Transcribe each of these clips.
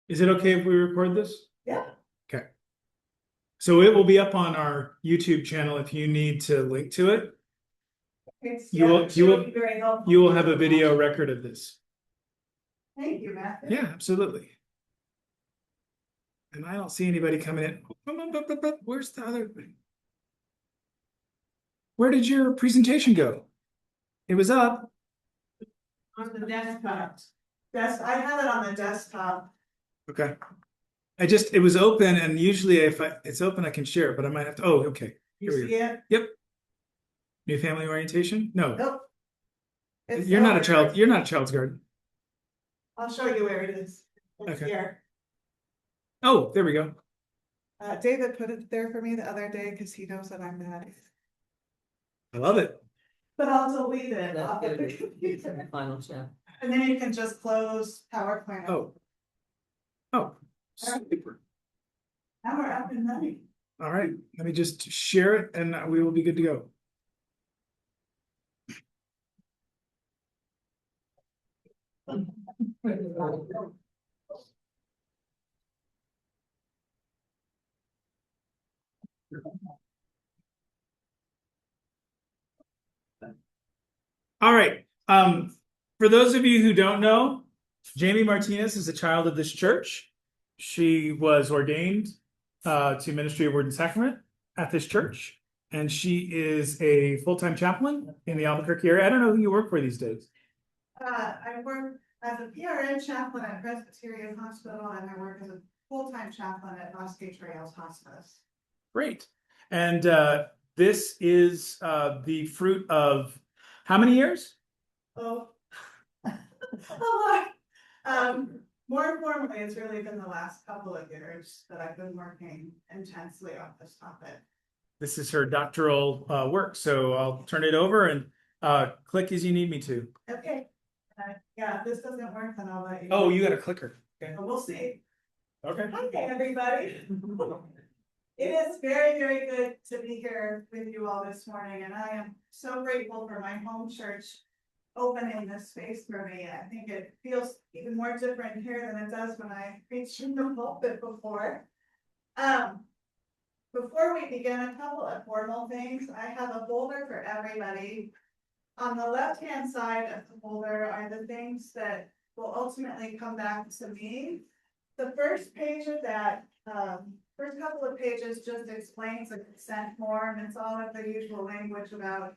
Is it okay if we record this? Yeah. Okay. So it will be up on our YouTube channel if you need to link to it. You will Be very helpful. You will have a video record of this. Thank you, Matthew. Yeah, absolutely. And I don't see anybody coming in. Where's the other thing? Where did your presentation go? It was up. On the desktop. I have it on the desktop. Okay. It was open, and usually if it's open, I can share it, but I might have to. Oh, okay. You Here we see go. it? Yep. New family orientation? No. Nope. It's You're not a somewhere. child. You're not a child's garden. I'll show you where it is. It's Okay. here. Oh, there we go. David put it there for me the other day because he knows that I'm mad. I love it. But I'll delete it That's off of gonna the be computer. the final step. And then you can just close PowerPoint. Oh. Oh. Super. Now we're up and running. All right. Let me just share it, and we will be good to go. All right. For those of you who don't know, Jamie Martinez is a child of this church. She was ordained to ministry of word and sacrament at this church, and she is a full-time chaplain in the Albuquerque area. I don't know who you work for these days. I work as a PRN chaplain at Presbyterian Hospital, and I work as a full-time chaplain at Bosque Trails Hospice. Great. And this is the fruit of how many years? Oh. A lot. More informally, it's really been the last couple of years that I've been working intensely on this topic. This is her doctoral work, so I'll turn it over and click as you need me to. Okay. Yeah, if this doesn't work, then I'll let you. Oh, you got a clicker. Okay. We'll see. Okay. Hi, everybody. It is very, very good to be here with you all this morning, and I am so grateful for my home church opening this space for me. I think it feels even more different here than it does when I preached in the pulpit before. Before we begin, a couple of formal things. I have a folder for everybody. On the left-hand side of the folder are the things that will ultimately come back to me. The first page of that, first couple of pages just explains the consent form. It's all of the usual language about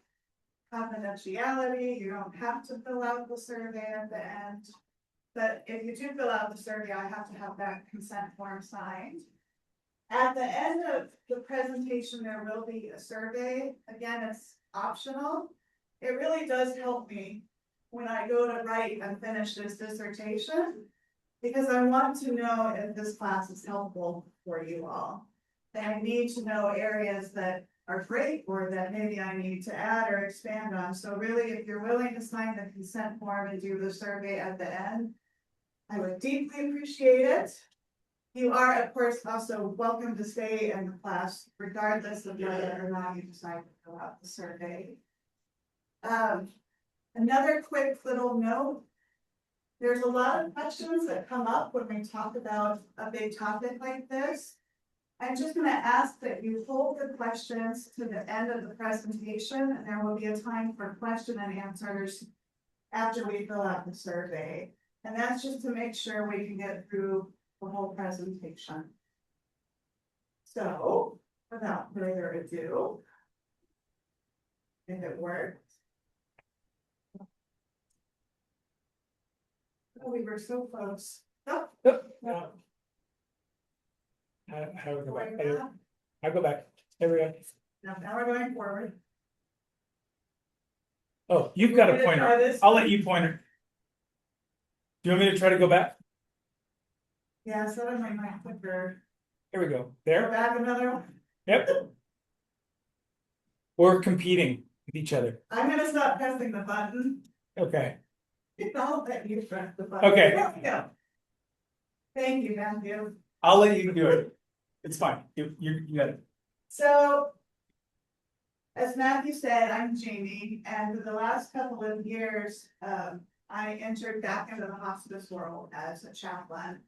confidentiality. You don't have to fill out the survey at the end. But if you do fill out the survey, I have to have that consent form signed. At the end of the presentation, there will be a survey. Again, it's optional. It really does help me when I go to write and finish this dissertation, because I want to know if this class is helpful for you all. And I need to know areas that are great or that maybe I need to add or expand on. So really, if you're willing to sign the consent form and do the survey at the end, I would deeply appreciate it. You are, of course, also welcome to stay in the class regardless of whether or not you decide to fill out the survey. Another quick little note. There's a lot of questions that come up when we talk about a big topic like this. I'm just going to ask that you hold the questions to the end of the presentation, and there will be a time for question and answers after we fill out the survey. And that's just to make sure we can get through the whole presentation. So, without further ado, if it works. Oh, we were so close. Oh, no. How do we go back? I'll go back. There we go. Now we're going forward. Oh, you've got a Want me to try pointer. this? I'll let you pointer. Do you want me to try to go back? Yeah, so that might clicker. Here we go. Go There. back another one. Yep. We're competing with each other. I'm gonna stop pressing the button. Okay. I'll let you press the button. Okay. There we go. Thank you, Matthew. I'll let you do it. It's fine. You got it. So, as Matthew said, I'm Jamie, and for the last couple of years, I entered back into the hospice world as a chaplain.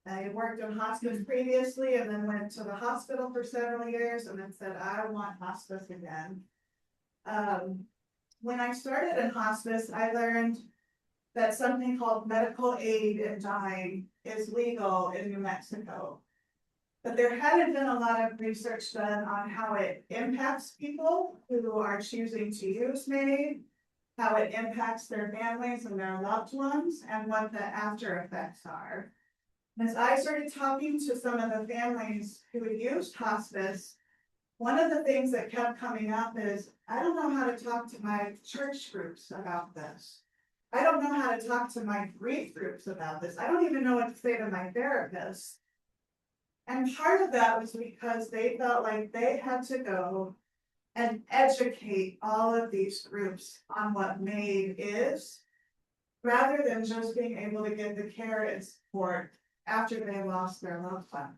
I worked in hospice previously and then went to the hospital for several years and then said, I want hospice again. When I started in hospice, I learned that something called medical aid in dying is legal in New Mexico. But there hadn't been a lot of research done on how it impacts people who are choosing to use MAID, how it impacts their families and their loved ones, and what the after effects are. As I started talking to some of the families who had used hospice, one of the things that kept coming up is, I don't know how to talk to my church groups about this. I don't know how to talk to my grief groups about this. I don't even know what to say to my therapist. And part of that was because they felt like they had to go and educate all of these groups on what MAID is, rather than just being able to give the care and support after they lost their loved one.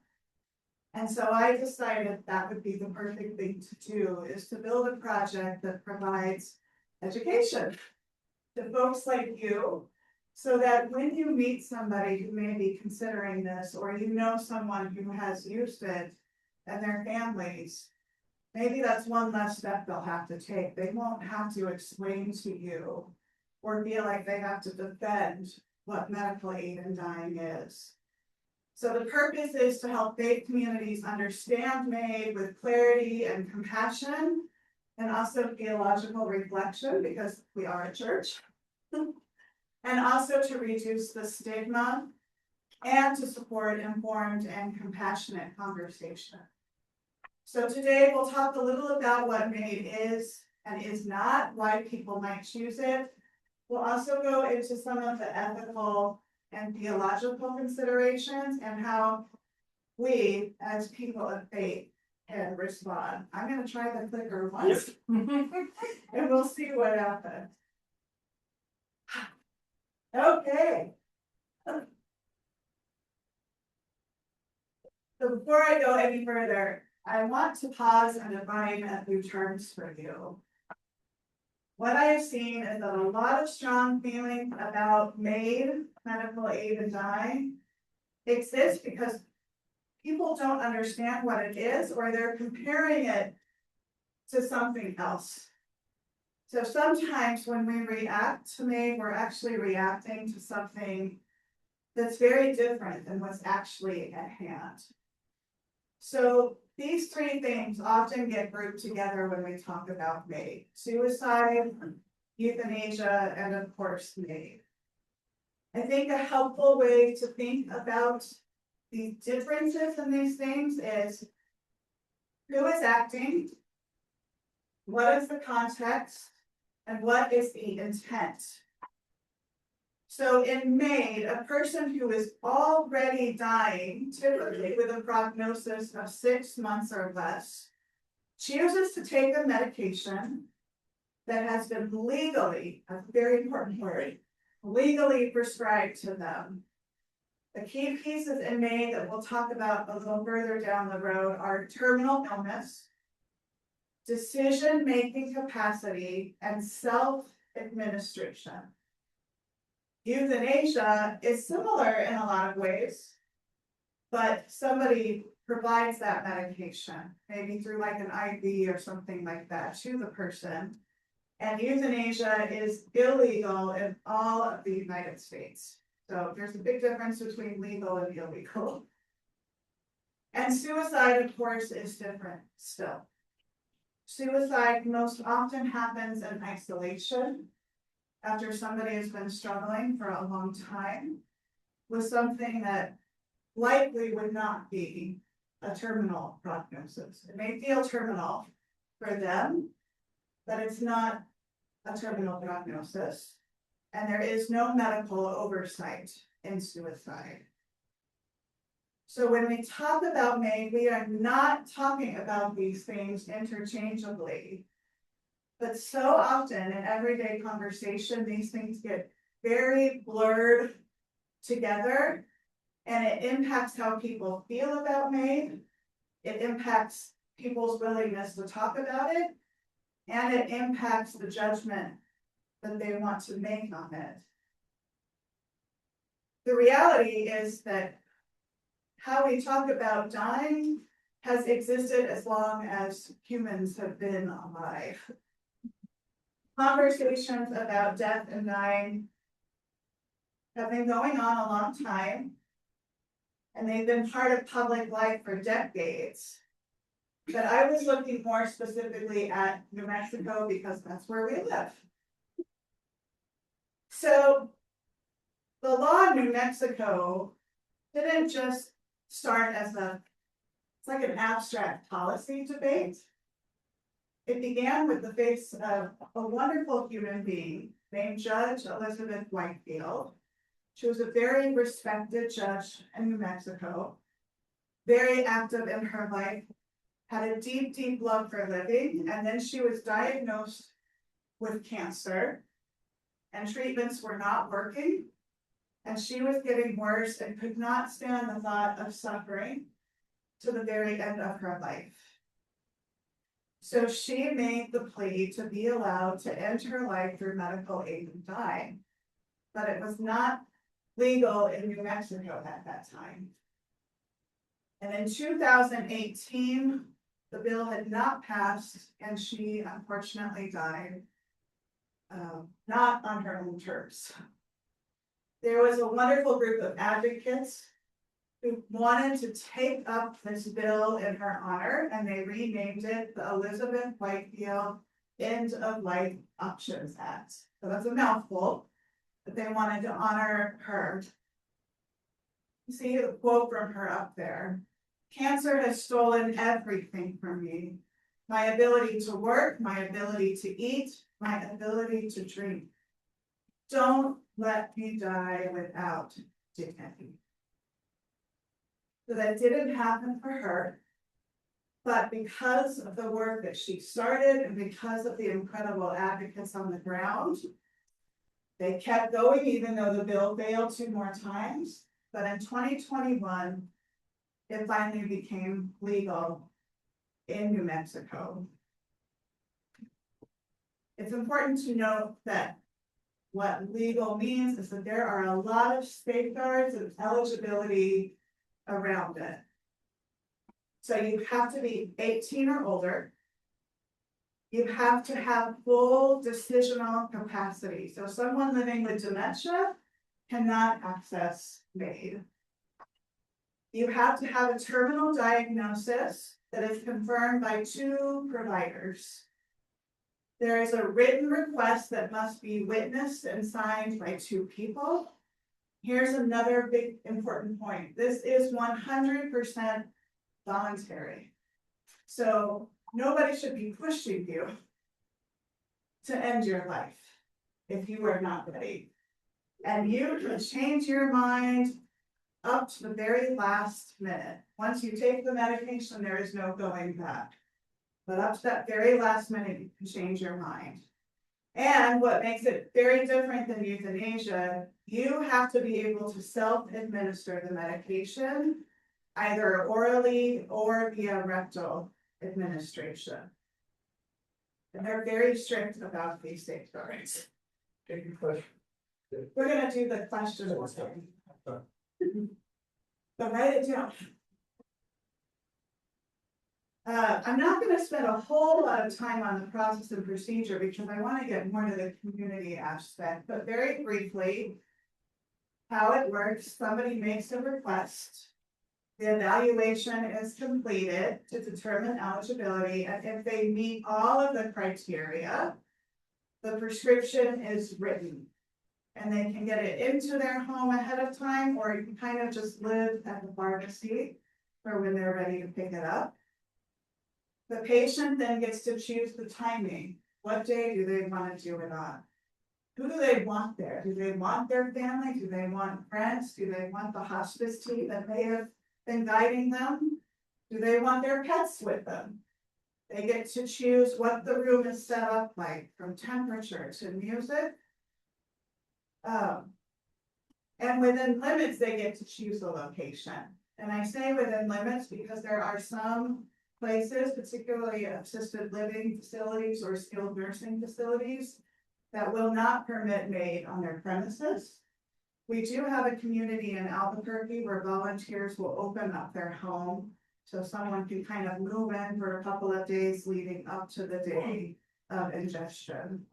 And so I decided that would be the perfect thing to do, is to build a project that provides education to folks like you, so that when you meet somebody who may be considering this, or you know someone who has used it and their families, maybe that's one less step they'll have to take. They won't have to explain to you or feel like they have to defend what medical aid in dying is. So the purpose is to help faith communities understand MAID with clarity and compassion, and also theological reflection, because we are a church, and also to reduce the stigma and to support informed and compassionate conversation. So today we'll talk a little about what MAID is and is not, why people might choose it. We'll also go into some of the ethical and theological considerations and how we, as people of faith, can respond. I'm going to try the clicker once, and we'll see what happens. Okay. So before I go any further, I want to pause and define a few terms for you. What I have seen is that a lot of strong feelings about MAID, medical aid in dying, exists because people don't understand what it is, or they're comparing it to something else. So sometimes when we react to MAID, we're actually reacting to something that's very different than what's actually at hand. So these three things often get grouped together when we talk about MAID: suicide, euthanasia, and of course MAID. I think a helpful way to think about the differences in these things is who is acting, what is the context, and what is the intent. So in MAID, a person who is already dying, typically with a prognosis of 6 months or less, chooses to take a medication that has been legally, a very important word, legally prescribed to them. The key pieces in MAID that we'll talk about a little further down the road are terminal illness, decision-making capacity, and self-administration. Euthanasia is similar in a lot of ways, but somebody provides that medication, maybe through like an IV or something like that, to the person. And euthanasia is illegal in all of the United States. So there's a big difference between legal and illegal. And suicide, of course, is different still. Suicide most often happens in isolation, after somebody has been struggling for a long time with something that likely would not be a terminal prognosis. It may feel terminal for them, but it's not a terminal prognosis. And there is no medical oversight in suicide. So when we talk about MAID, we are not talking about these things interchangeably. But so often in everyday conversation, these things get very blurred together, and it impacts how people feel about MAID. It impacts people's willingness to talk about it, and it impacts the judgment that they want to make on it. The reality is that how we talk about dying has existed as long as humans have been alive. Conversations about death and dying have been going on a long time, and they've been part of public life for decades. But I was looking more specifically at New Mexico because that's where we live. So the law in New Mexico didn't just start as it's like an abstract policy debate. It began with the face of a wonderful human being named Judge Elizabeth Whitefield. She was a very respected judge in New Mexico, very active in her life, had a deep, deep love for living, and then she was diagnosed with cancer, and treatments were not working, and she was getting worse and could not stand the thought of suffering to the very end of her life. So she made the plea to be allowed to end her life through medical aid and die, but it was not legal in New Mexico at that time. And in 2018, the bill had not passed, and she unfortunately died, not on her own terms. There was a wonderful group of advocates who wanted to take up this bill in her honor, and they renamed it the Elizabeth Whitefield End of Life Options Act. So that's a mouthful, but they wanted to honor her. You see the quote from her up there. "Cancer has stolen everything from me. My ability to work, my ability to eat, my ability to drink. Don't let me die without dignity." So that didn't happen for her, but because of the work that she started and because of the incredible advocates on the ground, they kept going even though the bill failed 2 more times. But in 2021, it finally became legal in New Mexico. It's important to note that what legal means is that there are a lot of safeguards and eligibility around it. So you have to be 18 or older. You have to have full decisional capacity. So someone living with dementia cannot access MAID. You have to have a terminal diagnosis that is confirmed by 2 providers. There is a written request that must be witnessed and signed by 2 people. Here's another big important point. This is 100% voluntary. So nobody should be pushing you to end your life if you are not ready. And you can change your mind up to the very last minute. Once you take the medication, there is no going back. But up to that very last minute, you can change your mind. And what makes it very different than euthanasia, you have to be able to self-administer the medication, either orally or via rectal administration. And they're very strict about these safeguards. We're gonna do the question. But write it down. I'm not gonna spend a whole lot of time on the process and procedure because I want to get more to the community aspect, but very briefly. How it works, somebody makes a request. The evaluation is completed to determine eligibility, and if they meet all of the criteria, the prescription is written. And they can get it into their home ahead of time, or you can kind of just live at the pharmacy for when they're ready to pick it up. The patient then gets to choose the timing. What day do they want to do it on? Who do they want there? Do they want their family? Do they want friends? Do they want the hospice team that may have been guiding them? Do they want their pets with them? They get to choose what the room is set up like, from temperature to music. And within limits, they get to choose the location. And I say within limits because there are some places, particularly assisted living facilities or skilled nursing facilities, that will not permit MAID on their premises. We do have a community in Albuquerque where volunteers will open up their home. So someone can kind of move in for a couple of days leading up to the day of ingestion.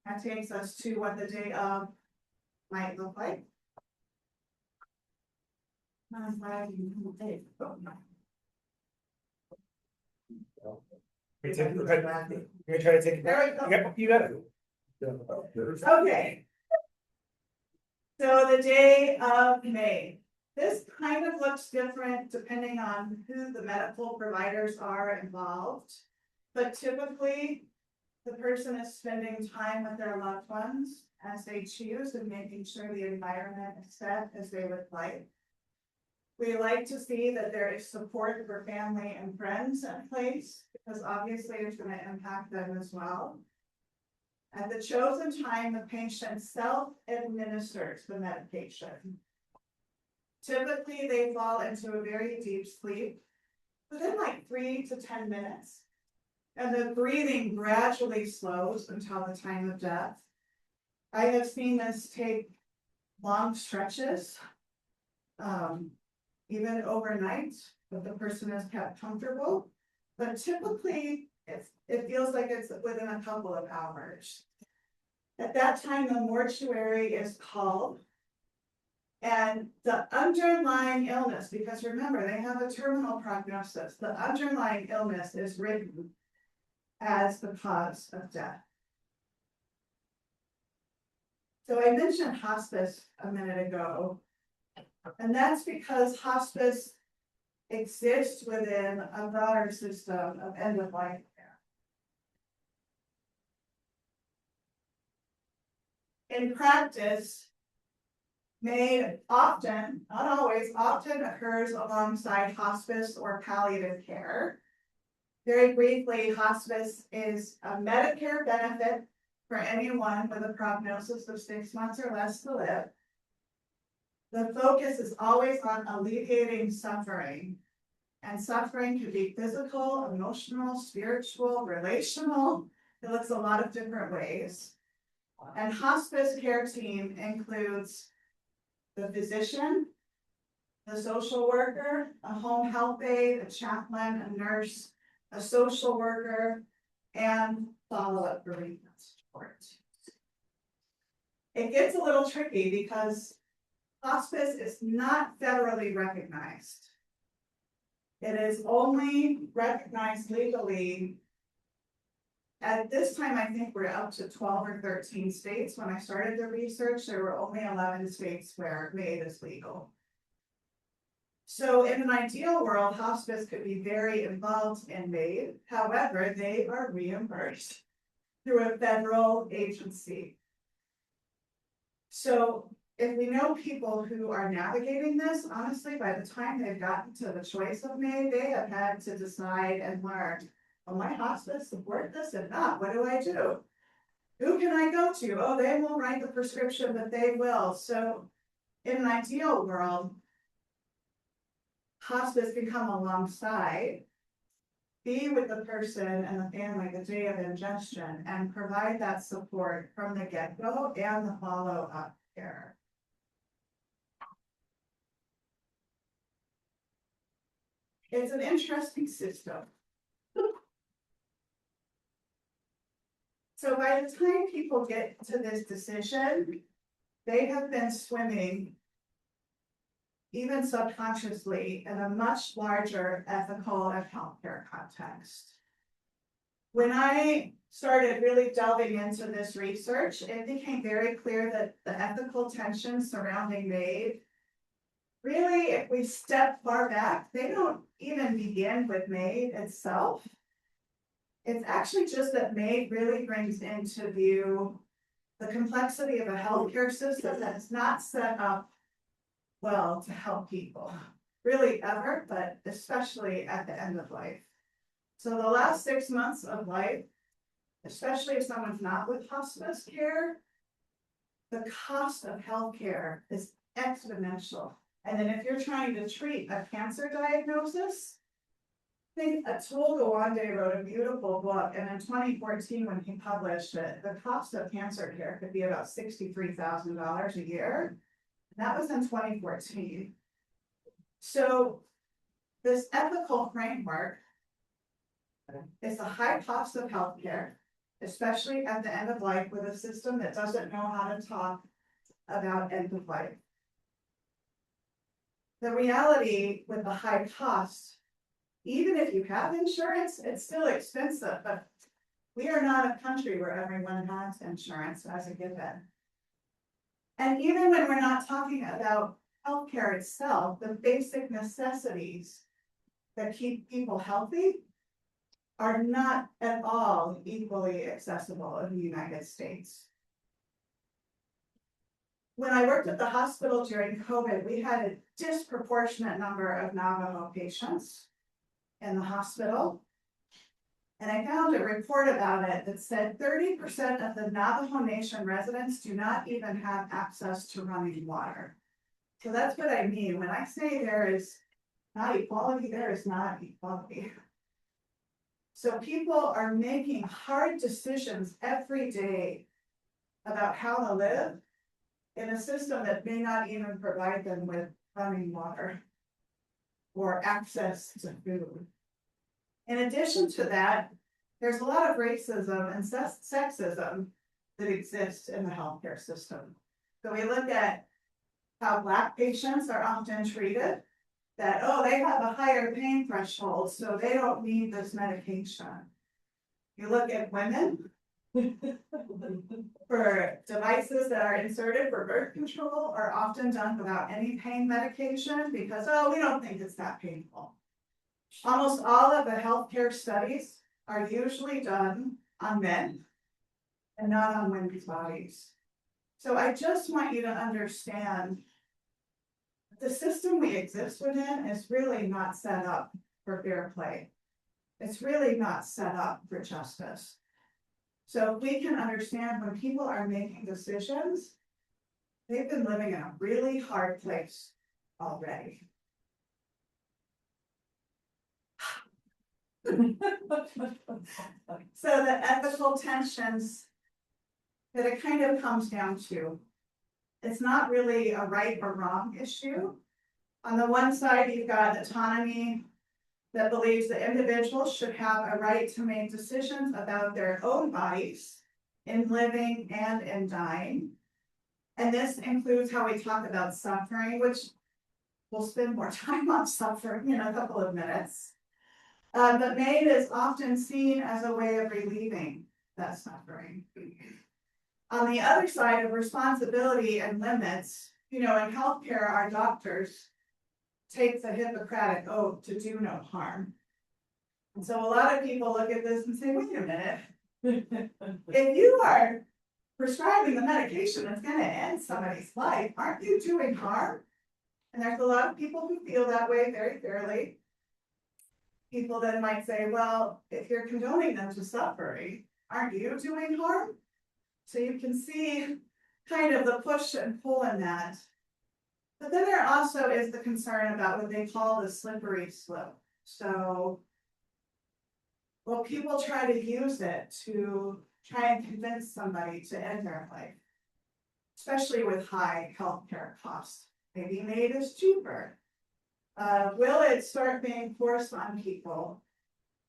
That takes us to what the day of might look like. I'm glad you knew the date. You're gonna try to take it There back? we go. You got it. Okay. So the day of May. This kind of looks different depending on who the medical providers are involved. But typically, the person is spending time with their loved ones as they choose and making sure the environment is set as they would like. We like to see that there is support for family and friends in place, because obviously it's going to impact them as well. At the chosen time, the patient self-administers the medication. Typically, they fall into a very deep sleep within like 3 to 10 minutes. And the breathing gradually slows until the time of death. I have seen this take long stretches, even overnight, if the person is kept comfortable. But typically, it feels like it's within a couple of hours. At that time, the mortuary is called. And the underlying illness, because remember, they have a terminal prognosis, the underlying illness is written as the cause of death. So I mentioned hospice a minute ago, and that's because hospice exists within a broader system of end-of-life care. In practice, may often, not always, often occurs alongside hospice or palliative care. Very briefly, hospice is a Medicare benefit for anyone with a prognosis of 6 months or less to live. The focus is always on alleviating suffering. And suffering could be physical, emotional, spiritual, relational. It looks a lot of different ways. And hospice care team includes the physician, the social worker, a home health aide, a chaplain, a nurse, a social worker, and follow-up bereavement support. It gets a little tricky because hospice is not federally recognized. It is only recognized legally. At this time, I think we're up to 12 or 13 states. When I started the research, there were only 11 states where MAID is legal. So in an ideal world, hospice could be very involved in MAID. However, they are reimbursed through a federal agency. So if we know people who are navigating this, honestly, by the time they've gotten to the choice of MAID, they have had to decide and learn, will my hospice support this? If not, what do I do? Who can I go to? Oh, they won't write the prescription, but they will. So in an ideal world, hospice can come alongside, be with the person and the family the day of ingestion, and provide that support from the get-go and the follow-up care. It's an interesting system. So by the time people get to this decision, they have been swimming, even subconsciously, in a much larger ethical and healthcare context. When I started really delving into this research, it became very clear that the ethical tensions surrounding MAID, really, if we step far back, they don't even begin with MAID itself. It's actually just that MAID really brings into view the complexity of a healthcare system that is not set up well to help people, really ever, but especially at the end of life. So the last 6 months of life, especially if someone's not with hospice care, the cost of healthcare is exponential. And then if you're trying to treat a cancer diagnosis, I think Atul Gawande wrote a beautiful book, and in 2014, when he published it, the cost of cancer care could be about $63,000 a year. That was in 2014. So this ethical framework is the high cost of healthcare, especially at the end of life with a system that doesn't know how to talk about end of life. The reality with the high cost, even if you have insurance, it's still expensive, but we are not a country where everyone has insurance as a given. And even when we're not talking about healthcare itself, the basic necessities that keep people healthy are not at all equally accessible in the United States. When I worked at the hospital during COVID, we had a disproportionate number of Navajo patients in the hospital. And I found a report about it that said 30% of the Navajo Nation residents do not even have access to running water. So that's what I mean. When I say there is not equality, there is not equality. So people are making hard decisions every day about how to live in a system that may not even provide them with running water or access to food. In addition to that, there's a lot of racism and sexism that exists in the healthcare system. So we look at how Black patients are often treated, that, oh, they have a higher pain threshold, so they don't need this medication. You look at women for devices that are inserted for birth control are often done without any pain medication because, oh, we don't think it's that painful. Almost all of the healthcare studies are usually done on men and not on women's bodies. So I just want you to understand the system we exist within is really not set up for fair play. It's really not set up for justice. So if we can understand when people are making decisions, they've been living in a really hard place already. So the ethical tensions that it kind of comes down to, it's not really a right or wrong issue. On the one side, you've got autonomy that believes that individuals should have a right to make decisions about their own bodies in living and in dying. And this includes how we talk about suffering, which we'll spend more time on suffering in a couple of minutes. But MAID is often seen as a way of relieving that suffering. On the other side of responsibility and limits, in healthcare, our doctors take the Hippocratic oath to do no harm. And so a lot of people look at this and say, wait a minute, if you are prescribing the medication that's going to end somebody's life, aren't you doing harm? And there's a lot of people who feel that way very fairly. People then might say, well, if you're condoning them to suffering, aren't you doing harm? So you can see kind of the push and pull in that. But then there also is the concern about what they call the slippery slope. So, well, people try to use it to try and convince somebody to end their life, especially with high healthcare costs. Maybe MAID is cheaper. Will it start being forced on people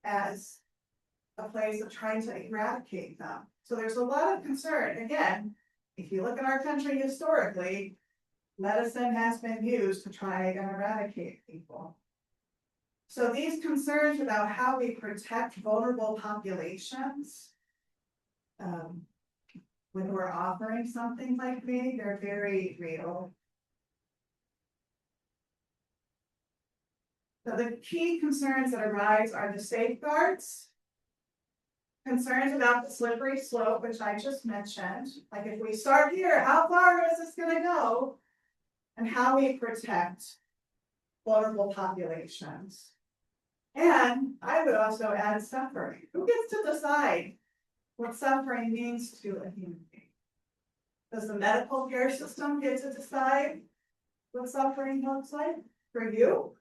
as a place of trying to eradicate them? So there's a lot of concern. Again, if you look at our country historically, medicine has been used to try and eradicate people. So these concerns about how we protect vulnerable populations, when we're offering something like MAID, they're very real. So the key concerns that arise are the safeguards, concerns about the slippery slope, which I just mentioned. Like if we start here, how far is this going to go? And how we protect vulnerable populations. And I would also add suffering. Who gets to decide what suffering means to a human being? Does the medical care system get to decide what suffering looks like for you?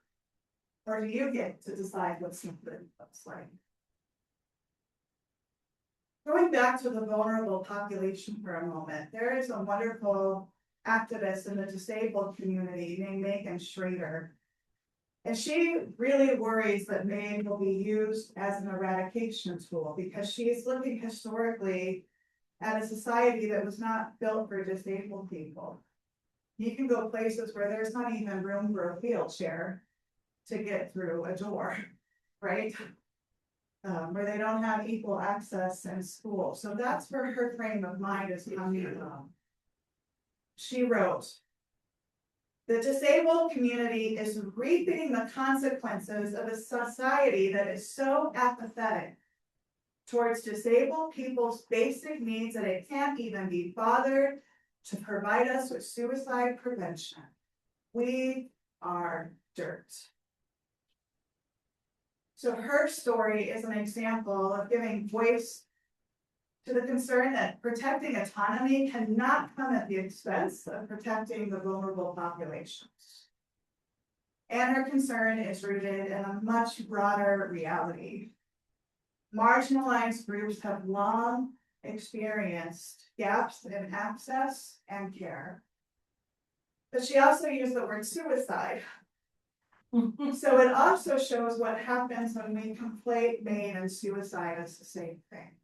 Or do you get to decide what something looks like? Going back to the vulnerable population for a moment, there is a wonderful activist in the disabled community named Megan Schrader. And she really worries that MAID will be used as an eradication tool because she is looking historically at a society that was not built for disabled people. You can go places where there's not even room for a wheelchair to get through a door, right? Where they don't have equal access in school. So that's where her frame of mind is coming from. She wrote, "The disabled community is reaping the consequences of a society that is so apathetic towards disabled people's basic needs that it can't even be bothered to provide us with suicide prevention. We are dirt." So her story is an example of giving voice to the concern that protecting autonomy cannot come at the expense of protecting the vulnerable populations. And her concern is rooted in a much broader reality. Marginalized groups have long experienced gaps in access and care. But she also used the word suicide. So it also shows what happens when we conflate MAID and suicide as the same thing.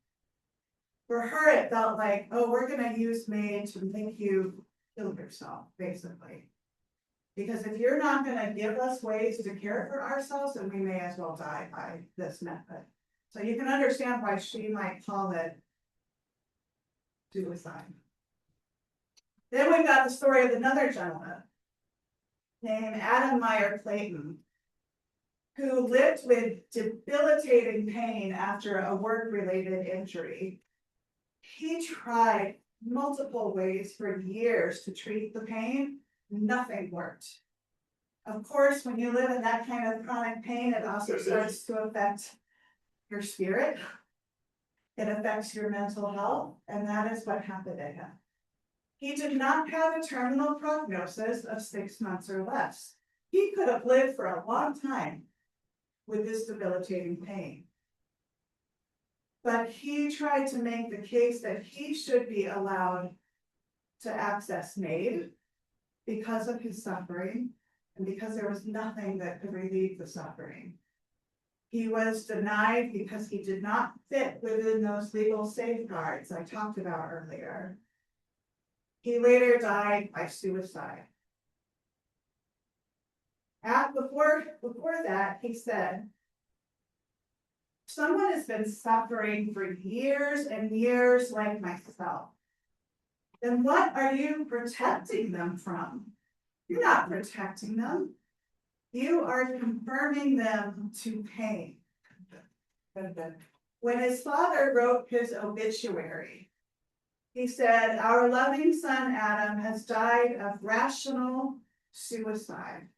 For her, it felt like, oh, we're gonna use MAID to make you kill yourself, basically. Because if you're not gonna give us ways to care for ourselves, then we may as well die by this method. So you can understand why she might call it suicide. Then we've got the story of another gentleman named Adam Meyer Clayton, who lived with debilitating pain after a work-related injury. He tried multiple ways for years to treat the pain. Nothing worked. Of course, when you live in that kind of chronic pain, it also starts to affect your spirit. It affects your mental health, and that is what happened to him. He did not have a terminal prognosis of 6 months or less. He could have lived for a long time with this debilitating pain. But he tried to make the case that he should be allowed to access MAID because of his suffering and because there was nothing that could relieve the suffering. He was denied because he did not fit within those legal safeguards I talked about earlier. He later died by suicide. Before that, he said, "Someone has been suffering for years and years like myself. Then what are you protecting them from? You're not protecting them. You are confirming them to pain." When his father wrote his obituary, he said, "Our loving son Adam has died of rational suicide."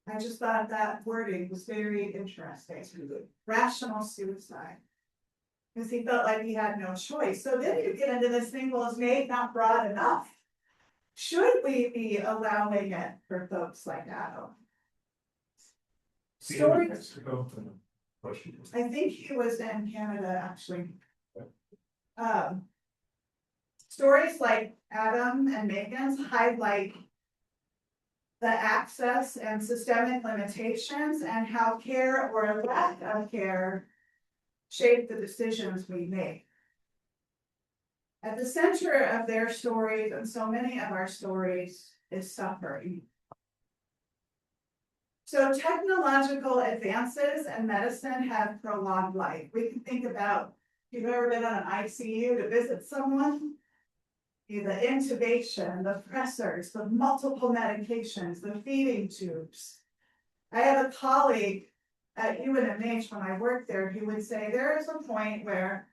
I just thought that wording was very interesting. Rational suicide. Because he felt like he had no choice. So then you get into this thing, well, is MAID not broad enough? Should we be allowing it for folks like Adam? Stories. I think he was in Canada, actually. Stories like Adam and Megan's highlight the access and systemic limitations and how care or lack of care shape the decisions we make. At the center of their stories, and so many of our stories, is suffering. So technological advances in medicine have prolonged life. We can think about, if you've ever been on an ICU to visit someone, the intubation, the pressors, the multiple medications, the feeding tubes. I have a colleague at UNMH when I worked there who would say there is a point where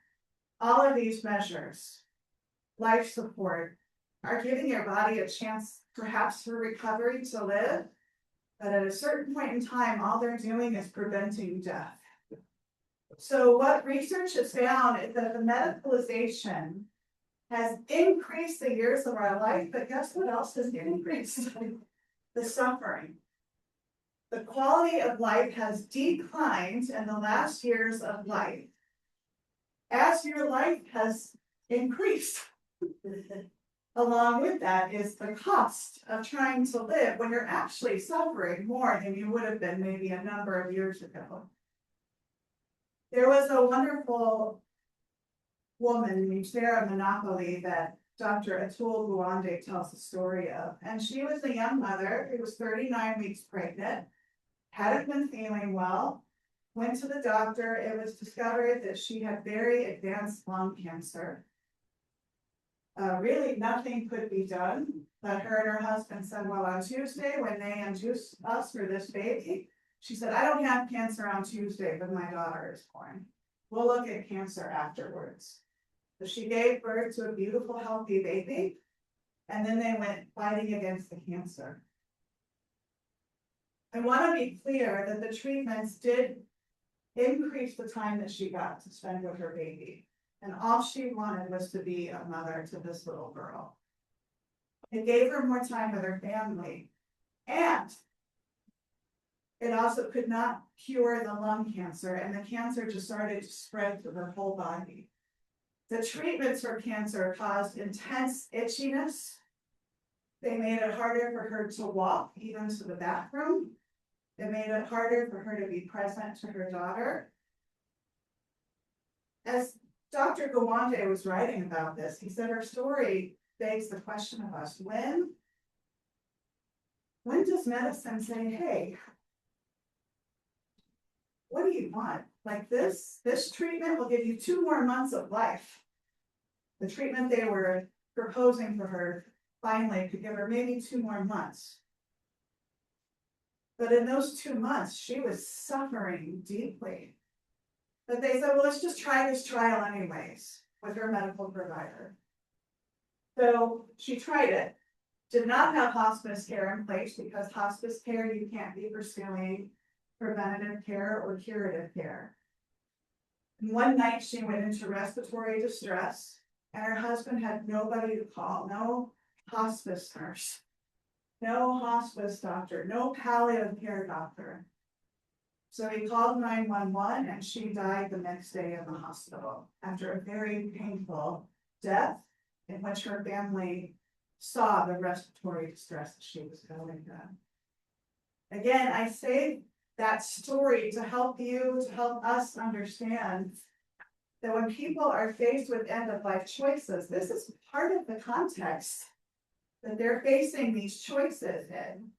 all of these measures, life support, are giving your body a chance perhaps for recovery to live, but at a certain point in time, all they're doing is preventing death. So what research has found is that the medicalization has increased the years of our life, but guess what else has increased? The suffering. the quality of life has declined in the last years of life as your life has increased. Along with that is the cost of trying to live when you're actually suffering more than you would have been maybe a number of years ago. There was a wonderful woman, Sarah Monopoly, that Dr. Atul Gawande tells the story of. And she was a young mother who was 39 weeks pregnant, hadn't been feeling well, went to the doctor. It was discovered that she had very advanced lung cancer. Really, nothing could be done, but her and her husband said, well, on Tuesday, when they induced us for this baby, she said, I don't have cancer on Tuesday, but my daughter is born. We'll look at cancer afterwards. So she gave birth to a beautiful, healthy baby, and then they went fighting against the cancer. I want to be clear that the treatments did increase the time that she got to spend with her baby. And all she wanted was to be a mother to this little girl. It gave her more time with her family. And it also could not cure the lung cancer, and the cancer just started to spread through her whole body. The treatments for cancer caused intense itchiness. They made it harder for her to walk, even to the bathroom. It made it harder for her to be present to her daughter. As Dr. Gawande was writing about this, he said her story begs the question of us, when does medicine say, hey, what do you want? Like this treatment will give you 2 more months of life. The treatment they were proposing for her finally could give her maybe 2 more months. But in those 2 months, she was suffering deeply. But they said, well, let's just try this trial anyways with her medical provider. So she tried it. Did not have hospice care in place, because hospice care, you can't be pursuing preventative care or curative care. And one night she went into respiratory distress, and her husband had nobody to call, no hospice nurse, no hospice doctor, no palliative care doctor. So he called 911, and she died the next day in the hospital after a very painful death in which her family saw the respiratory distress that she was going through. Again, I say that story to help you, to help us understand that when people are faced with end-of-life choices, this is part of the context that they're facing these choices in.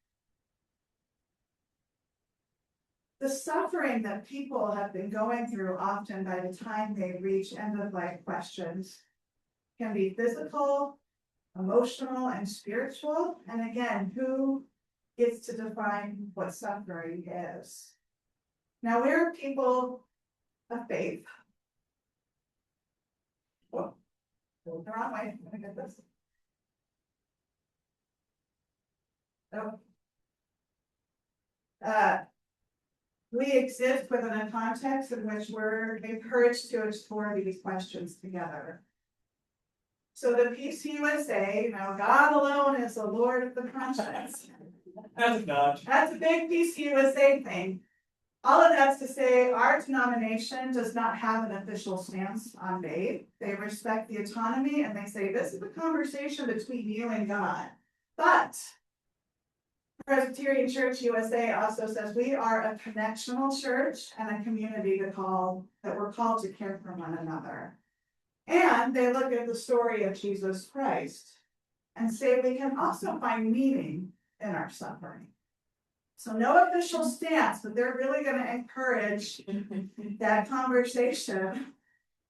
The suffering that people have been going through often by the time they reach end-of-life questions can be physical, emotional, and spiritual. And again, who gets to define what suffering is? Now, we're people of faith. Whoa, the wrong way. Let me get this. Oh. We exist within a context in which we're encouraged to explore these questions together. So the PCUSA, God alone is the Lord of the conscience. That's a big PCUSA thing. All of that's to say, our denomination does not have an official stance on faith. They respect the autonomy, and they say this is a conversation between you and God. But Presbyterian Church USA also says we are a connectional church and a community that we're called to care for one another. And they look at the story of Jesus Christ and say we can also find meaning in our suffering. So no official stance, but they're really going to encourage that conversation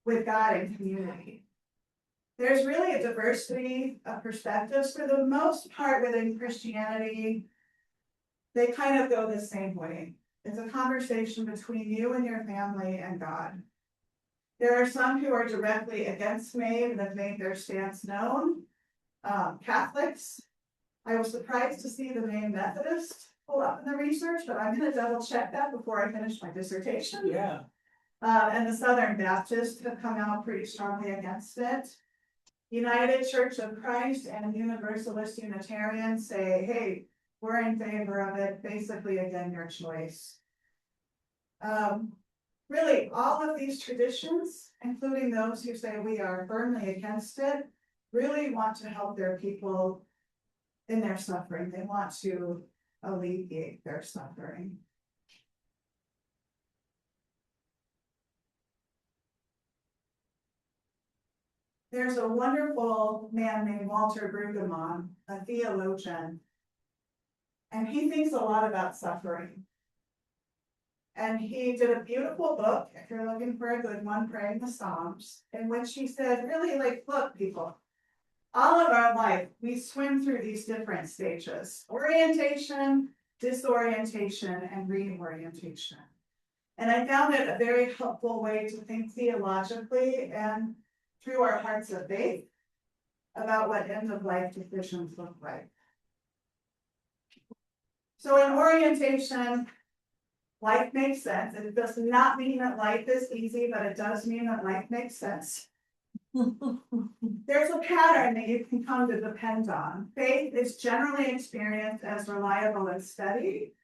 with God and community. There's really a diversity of perspectives. For the most part within Christianity, they kind of go the same way. It's a conversation between you and your family and God. There are some who are directly against MAVE and have made their stance known. Catholics, I was surprised to see the name Methodist pull up in the research, but I'm going to double check that before I finish my dissertation. Yeah. And the Southern Baptists have come out pretty strongly against it. United Church of Christ and Universalist Unitarians say, hey, we're in favor of it, basically, again, your choice. Really, all of these traditions, including those who say we are firmly against it, really want to help their people in their suffering. They want to alleviate their suffering. There's a wonderful man named Walter Brueggemann, a theologian, and he thinks a lot about suffering. And he did a beautiful book, if you're looking for a good one, Praying the Psalms, in which he said, really, like, look, people, all of our life, we swim through these different stages: orientation, disorientation, and reorientation. And I found it a very helpful way to think theologically and through our hearts of faith about what end of life decisions look like. So in orientation, life makes sense. It does not mean that life is easy, but it does mean that life makes sense. There's a pattern that you can come to depend on. Faith is generally experienced as reliable and steady.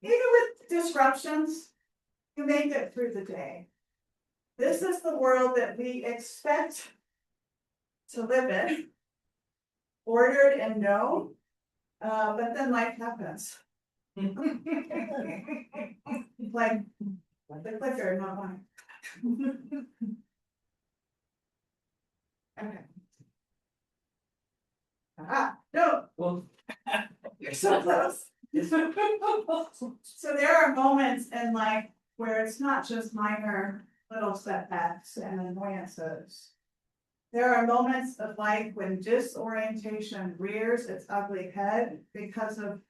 Even with disruptions, you make it through the day. This is the world that we expect to live in, ordered and known, but then life happens. Like the clicker, not mine. Okay. No. Well, You're so close. So there are moments in life where it's not just minor little setbacks and annoyances. There are moments of life when disorientation rears its ugly head because of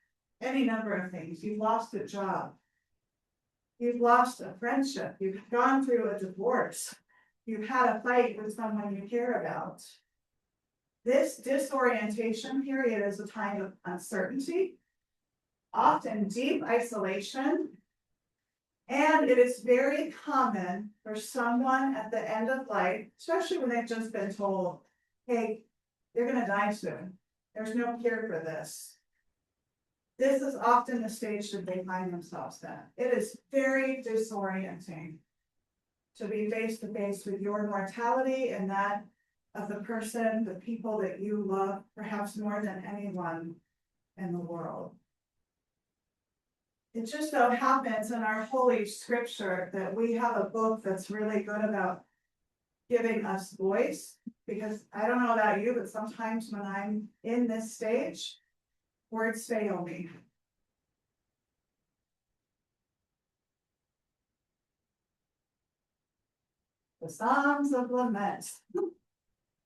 any number of things. You've lost a job. You've lost a friendship. You've gone through a divorce. You've had a fight with someone you care about. This disorientation period is a time of uncertainty, often deep isolation, and it is very common for someone at the end of life, especially when they've just been told, hey, you're going to die soon. There's no cure for this. This is often the stage that they find themselves in. It is very disorienting to be face to face with your mortality and that of the person, the people that you love, perhaps more than anyone in the world. It just so happens in our Holy Scripture that we have a book that's really good about giving us voice, because I don't know about you, but sometimes when I'm in this stage, words fail me. The Psalms of Lament.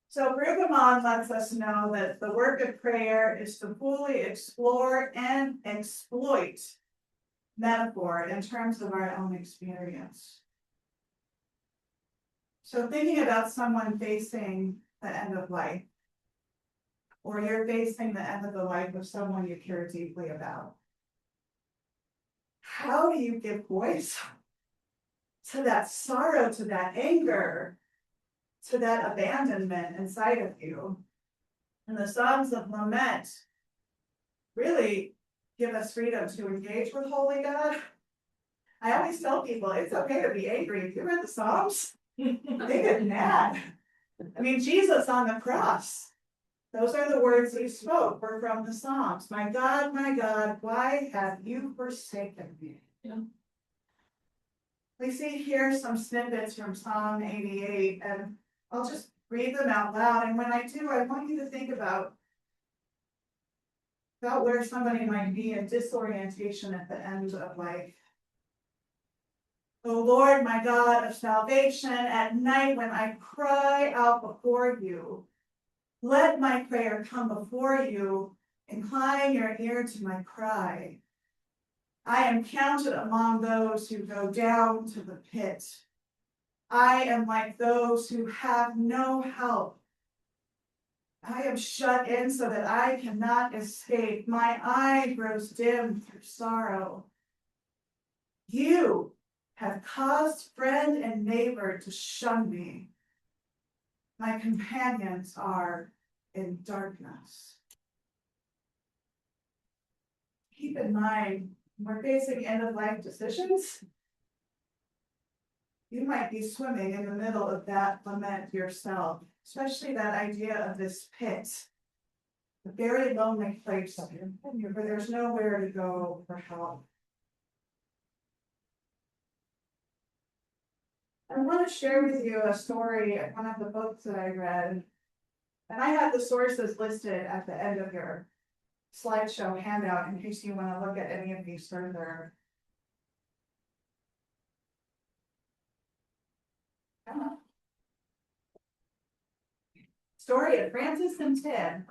So Brueggemann lets us know that the work of prayer is to fully explore and exploit metaphor in terms of our own experience. So thinking about someone facing the end of life, or you're facing the end of the life of someone you care deeply about, how do you give voice to that sorrow, to that anger, to that abandonment inside of you? And the Psalms of Lament really give us freedom to engage with Holy God. I always tell people it's okay to be angry. If you read the Psalms, they get mad. I mean, Jesus on the cross, those are the words he spoke, were from the Psalms. My God, why have you forsaken me? Yeah. We see here some snippets from Psalm 88, and I'll just read them out loud. And when I do, I want you to think about where somebody might be in disorientation at the end of life. O Lord, my God of salvation, at night when I cry out before you, let my prayer come before you. Incline your ear to my cry. I am counted among those who go down to the pit. I am like those who have no help. I am shut in so that I cannot escape. My eye grows dim through sorrow. You have caused friend and neighbor to shun me. My companions are in darkness. keep in mind, when we're facing end of life decisions. You might be swimming in the middle of that lament yourself, especially that idea of this pit. A very lonely place where there's nowhere to go for help. I want to share with you a story of one of the books that I read. And I have the sources listed at the end of your slideshow handout in case you want to look at any of these further. Story of Francis and Ted.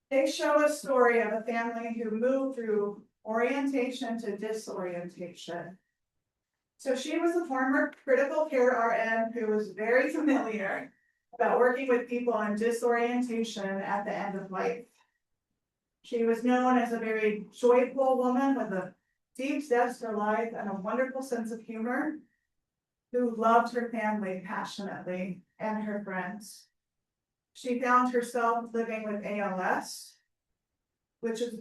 They show a story of a family who moved through orientation to disorientation. So she was a former critical care RN who was very familiar about working with people in disorientation at the end of life. She was known as a very joyful woman with a deep zest for life and a wonderful sense of humor, who loved her family passionately and her friends. She found herself living with ALS, which is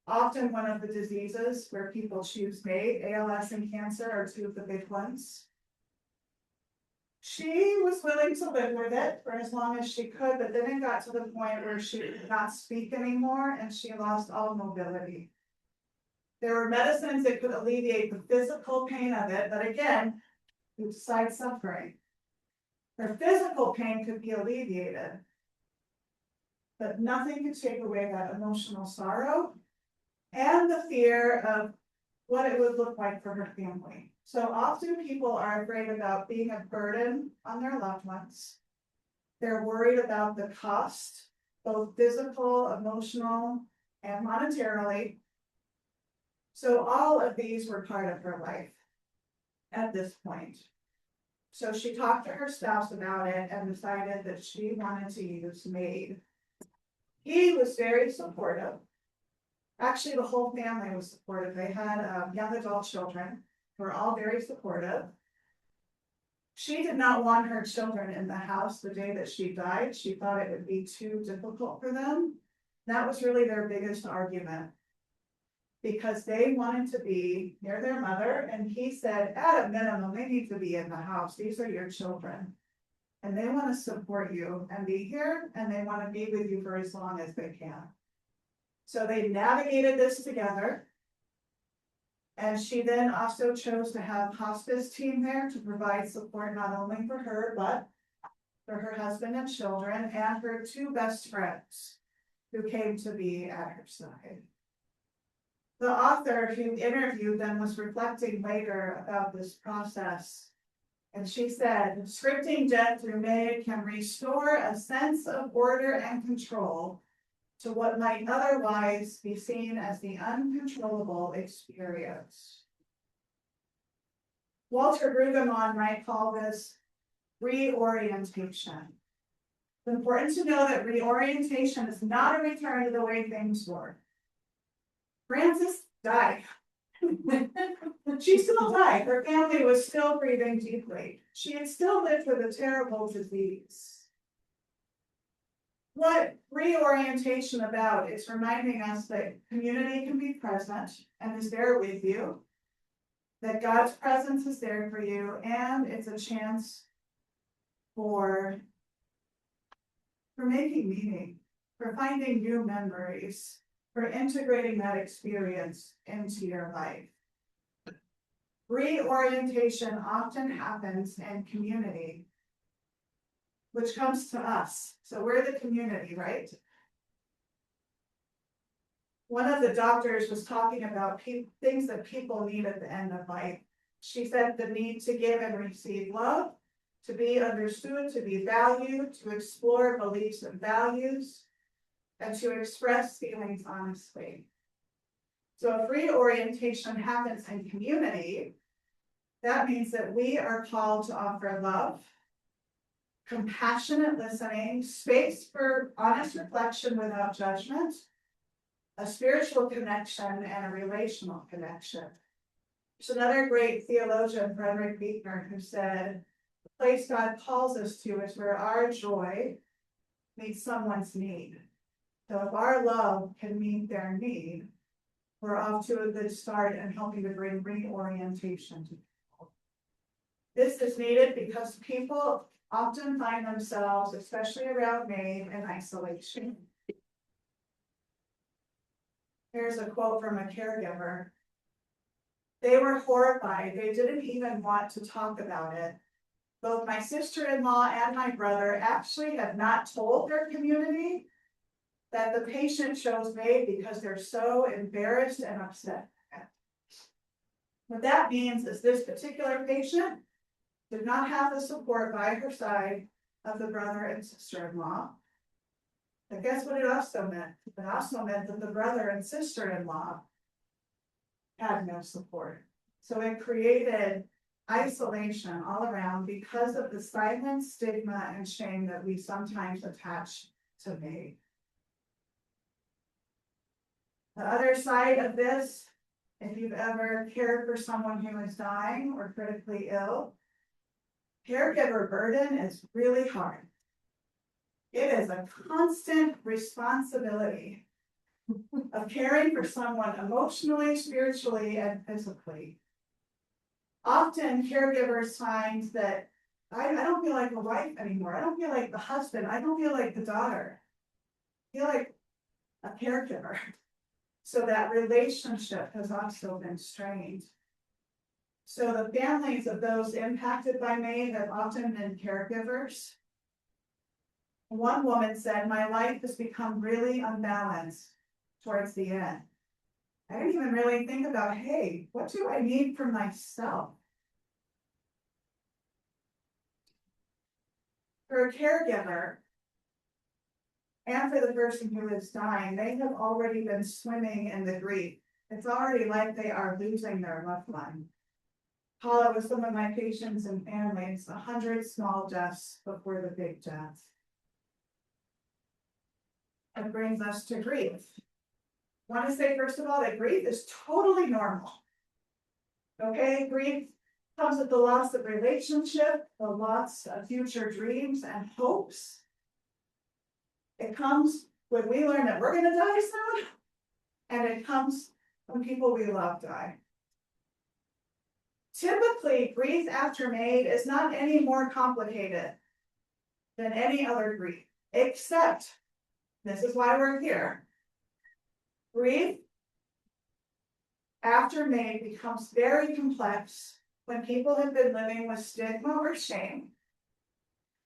often one of the diseases where people choose fate. ALS and cancer are two of the big ones. She was willing to live with it for as long as she could, but then it got to the point where she could not speak anymore and she lost all mobility. There were medicines that could alleviate the physical pain of it, but again, you decide suffering. Her physical pain could be alleviated, but nothing could take away that emotional sorrow and the fear of what it would look like for her family. So often people are afraid about being a burden on their loved ones. They're worried about the cost, both physical, emotional, and monetarily. So all of these were part of her life at this point. So she talked to her spouse about it and decided that she wanted to use MAID. He was very supportive. Actually, the whole family was supportive. They had young adult children who were all very supportive. She did not want her children in the house the day that she died. She thought it would be too difficult for them. That was really their biggest argument, because they wanted to be near their mother, and he said, at a minimum, they need to be in the house. These are your children, and they want to support you and be here, and they want to be with you for as long as they can. So they navigated this together. And she then also chose to have hospice team there to provide support not only for her, but for her husband and children and her two best friends who came to be at her side. The author who interviewed them was reflecting later about this process. And she said, scripting death through MAID can restore a sense of order and control to what might otherwise be seen as the uncontrollable experience. Walter Brueggemann might call this reorientation. It's important to know that reorientation is not a return to the way things were. Frances died. She still died. Her family was still grieving deeply. She had still lived with a terrible disease. What reorientation about is reminding us that community can be present and is there with you, that God's presence is there for you, and it's a chance for making meaning, for finding new memories, for integrating that experience into your life. Reorientation often happens in community, which comes to us. So we're the community, right? One of the doctors was talking about things that people need at the end of life. She said the need to give and receive love, to be understood, to be valued, to explore beliefs and values, and to express feelings honestly. So if reorientation happens in community, that means that we are called to offer love, compassionate listening, space for honest reflection without judgment, a spiritual connection, and a relational connection. There's another great theologian, Frederick Buechner, who said, the place God calls us to is where our joy meets someone's need. So if our love can meet their need, we're off to a good start and helping to bring reorientation to people. This is needed because people often find themselves, especially around May, in isolation. Here's a quote from a caregiver. They were horrified. They didn't even want to talk about it. Both my sister-in-law and my brother actually have not told their community that the patient chose May because they're so embarrassed and upset. What that means is this particular patient did not have the support by her side of the brother and sister-in-law. But guess what it also meant? It also meant that the brother and sister-in-law had no support. So it created isolation all around because of the silent stigma and shame that we sometimes attach to May. The other side of this, if you've ever cared for someone who is dying or critically ill, caregiver burden is really hard. It is a constant responsibility of caring for someone emotionally, spiritually, and physically. Often caregivers find that I don't feel like a wife anymore. I don't feel like the husband. I don't feel like the daughter. I feel like a caregiver. So that relationship has also been strained. So the families of those impacted by May have often been caregivers. One woman said, my life has become really unbalanced towards the end. I didn't even really think about, hey, what do I need for myself? For a caregiver, and for the person who is dying, they have already been swimming in the grief. It's already like they are losing their loved one. Paula, with some of my patients and families, 100 small deaths before the big death. It brings us to grief. I want to say, first of all, that grief is totally normal. Okay, grief comes with the loss of relationship, the loss of future dreams and hopes. It comes when we learn that we're going to die soon, and it comes when people we love die. Typically, grief after May is not any more complicated than any other grief, except, this is why we're here, grief after May becomes very complex when people have been living with stigma or shame,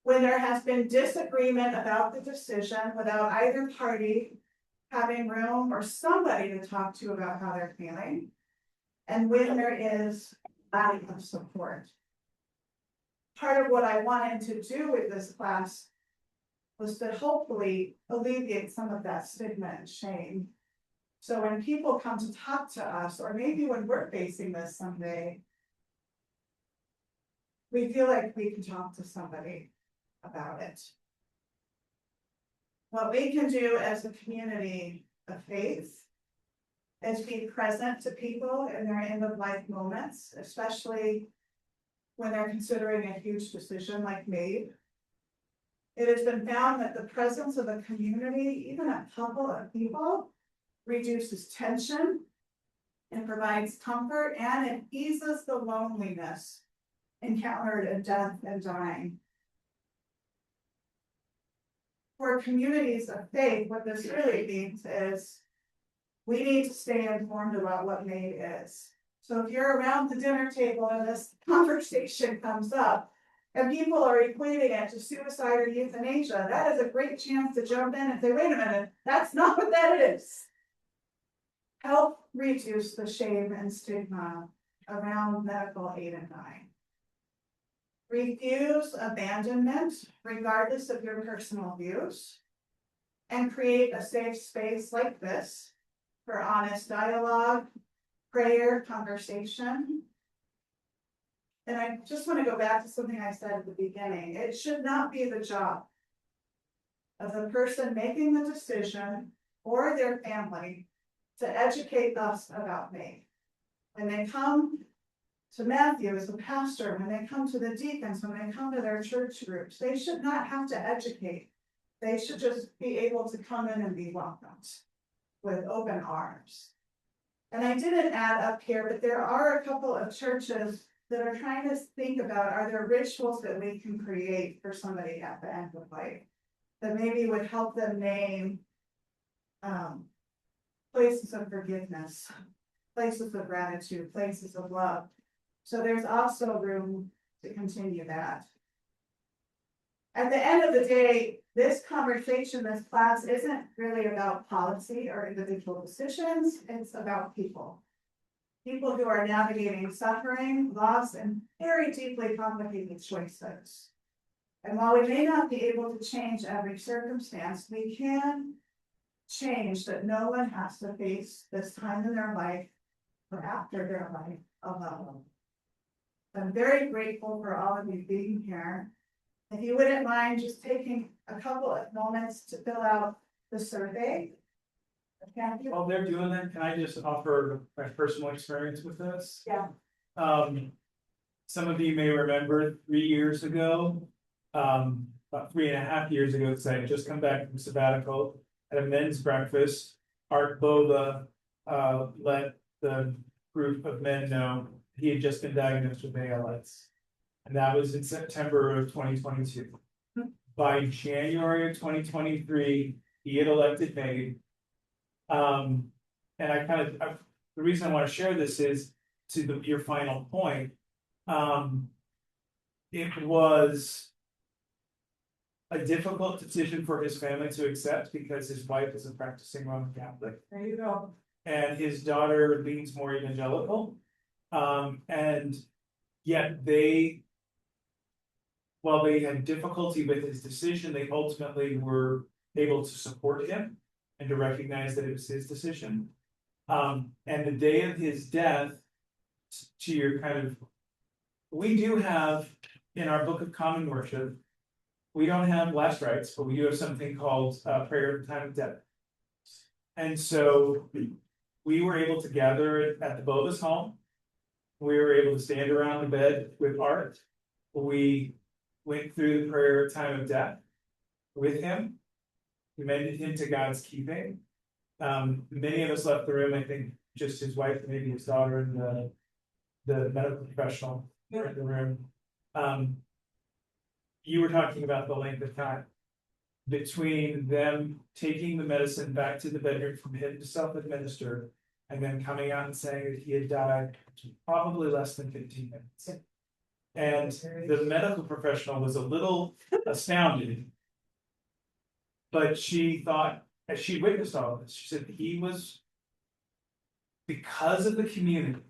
when there has been disagreement about the decision without either party having room or somebody to talk to about how they're feeling, and when there is lack of support. Part of what I wanted to do with this class was to hopefully alleviate some of that stigma and shame. So when people come to talk to us, or maybe when we're facing this someday, we feel like we can talk to somebody about it. What we can do as a community of faith is be present to people in their end of life moments, especially when they're considering a huge decision like May. It has been found that the presence of a community, even a couple of people, reduces tension and provides comfort, and it eases the loneliness encountered in death and dying. For communities of faith, what this really means is we need to stay informed about what May is. So if you're around the dinner table and this conversation comes up and people are equating it to suicide or euthanasia, that is a great chance to jump in and say, wait a minute, that's not what that is. Help reduce the shame and stigma around medical aid and dying. Refuse abandonment, regardless of your personal views, and create a safe space like this for honest dialogue, prayer, conversation. And I just want to go back to something I said at the beginning. It should not be the job of the person making the decision or their family to educate us about May. When they come to Matthew as a pastor, when they come to the deacons, when they come to their church groups, they should not have to educate. They should just be able to come in and be welcomed with open arms. And I didn't add up here, but there are a couple of churches that are trying to think about, are there rituals that we can create for somebody at the end of life? That maybe would help them name places of forgiveness, places of gratitude, places of love. So there's also room to continue that. At the end of the day, this conversation, this class isn't really about policy or individual decisions, it's about people. People who are navigating suffering, loss, and very deeply complicated choices. And while we may not be able to change every circumstance, we can change that no one has to face this time in their life or after their life alone. I'm very grateful for all of you being here. If you wouldn't mind just taking a couple of moments to fill out the survey. Thank you. While they're doing that, can I just offer my personal experience with this? Yeah. Some of you may remember 3 years ago, about 3.5 years ago, because I had just come back from sabbatical at a men's breakfast. Art Bova let the group of men know he had just been diagnosed with ALS. And that was in September of 2022. By January of 2023, he had elected me. And the reason I want to share this is to your final point. It was a difficult decision for his family to accept because his wife is a practicing Roman Catholic. There you go. And his daughter leans more evangelical. And yet while they had difficulty with his decision, they ultimately were able to support him and to recognize that it was his decision. And the day of his death, to your we do have in our Book of Common Worship, we don't have last rites, but we do have something called prayer at the time of death. And so we were able to gather at the Bova's home. We were able to stand around the bed with Art. We went through the prayer at time of death with him, commended him to God's keeping. Many of us left the room, I think just his wife, maybe his daughter, and the medical professional were in the room. You were talking about the length of time between them taking the medicine back to the bedroom from him to self-administer and then coming out and saying that he had died probably less than 15 minutes. And the medical professional was a little astounded. But she thought, as she witnessed all of this, she said he was, because of the community,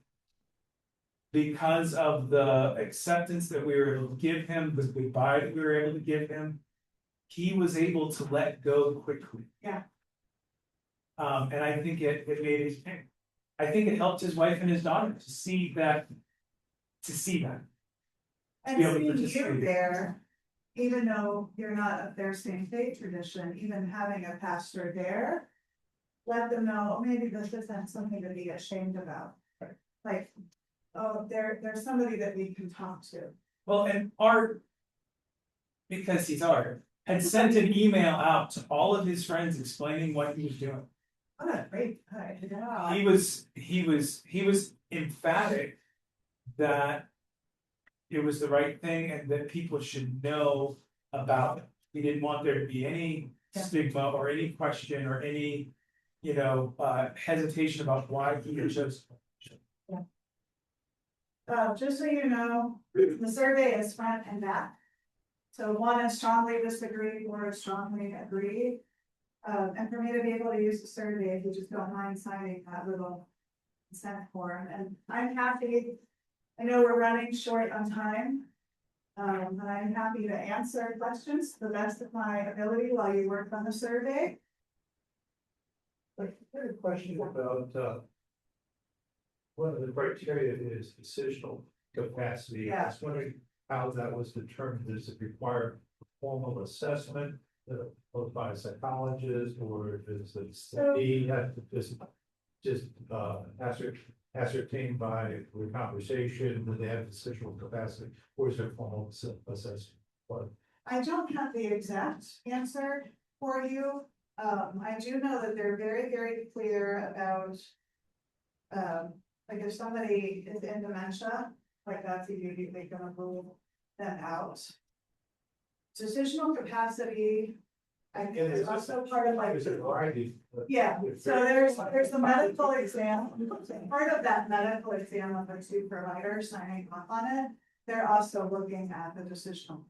because of the acceptance that we were able to give him, the goodbye that we were able to give him, he was able to let go quickly. Yeah. And I think it made his, I think it helped his wife and his daughter to see that. And be able to seeing you participate. there, even though you're not of their same faith tradition, even having a pastor there, let them know, oh, maybe this isn't something to be ashamed about. Right. Like, oh, there's somebody that we can talk to. Well, and Art, because he's Art, had sent an email out to all of his friends explaining what he was doing. What a great guy. Yeah. He was emphatic that it was the right thing and that people should know about it. He didn't want there to be any stigma or any question or any, hesitation about why he had chosen. Just so you know, the survey is front and back. So one is strongly disagree, four is strongly agree. And for me to be able to use the survey, if you just don't mind signing that little consent form, and I'm happy. I know we're running short on time. But I'm happy to answer questions to the best of my ability while you work on the survey. I had a question about, one of the criteria is decisional capacity. Yeah. I was wondering how that was determined. Does it require formal assessment, both by a psychologist, or does it have to just ascertained by the conversation that they have decisional capacity, or is there formal assessment? I don't have the exact answer for you. I do know that they're very, very clear about Like if somebody is in dementia, like that's immediately gonna rule them out. Decisional capacity, I think is also part of like. There's a variety. Yeah, so there's the medical exam, part of that medical exam of the two providers signing off on it, they're also looking at the decisional.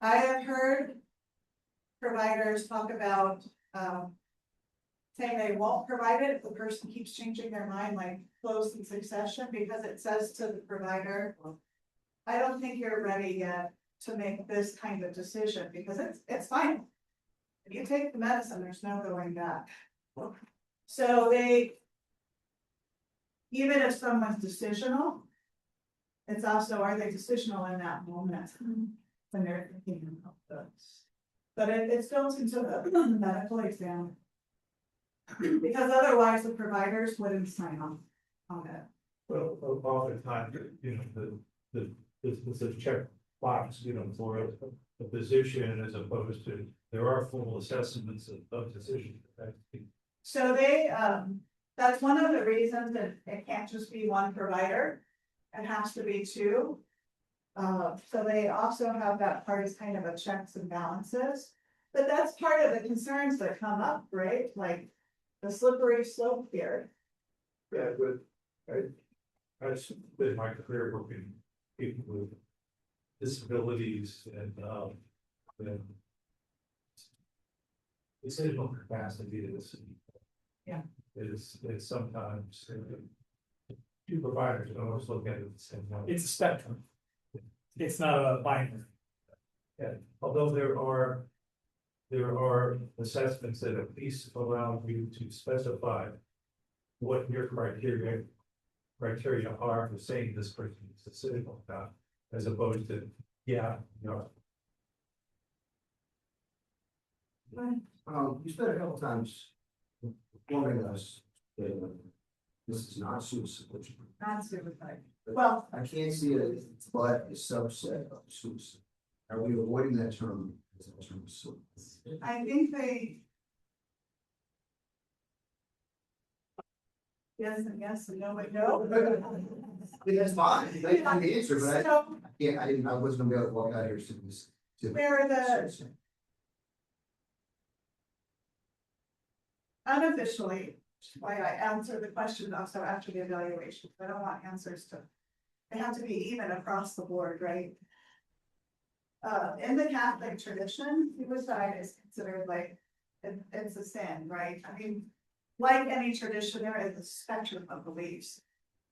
I have heard providers talk about, saying they won't provide it if the person keeps changing their mind, like close in succession, because it says to the provider, I don't think you're ready yet to make this kind of decision, because it's final. If you take the medicine, there's no going back. So even if someone's decisional, it's also, are they decisional in that moment when they're thinking about this? But it's built into the medical exam. Because otherwise the providers wouldn't sign on it. Well, oftentimes, you know, it's a check box, you know, for a physician as opposed to, there are full assessments of decision. So that's one of the reasons that it can't just be one provider. It has to be two. So they also have that part as kind of a checks and balances. But that's part of the concerns that come up, right? Like the slippery slope here. Yeah, but I spent my career working with people with disabilities and decisional capacity is. Yeah. Is sometimes two providers don't always look at it the same way. It's a spectrum. It's not a binary. Yeah, although there are assessments that at least allow you to specify what your criteria are for saying this person is decisional about, as opposed to, yeah, you know. You spent a couple times informing us that this is not suicide. Not suicide. Well, I can't see it, but a subset of suicide. Are we avoiding that term as a term of suicide? I think they. Yes and yes and no, but no. I mean, that's fine, they find the answer, but So I wasn't gonna be able to walk out here to this. where are the unofficially, why I answer the question also after the evaluation, I don't want answers to. They have to be even across the board, right? In the Catholic tradition, suicide is considered like, it's a sin, right? I mean, like any tradition, there is a spectrum of beliefs.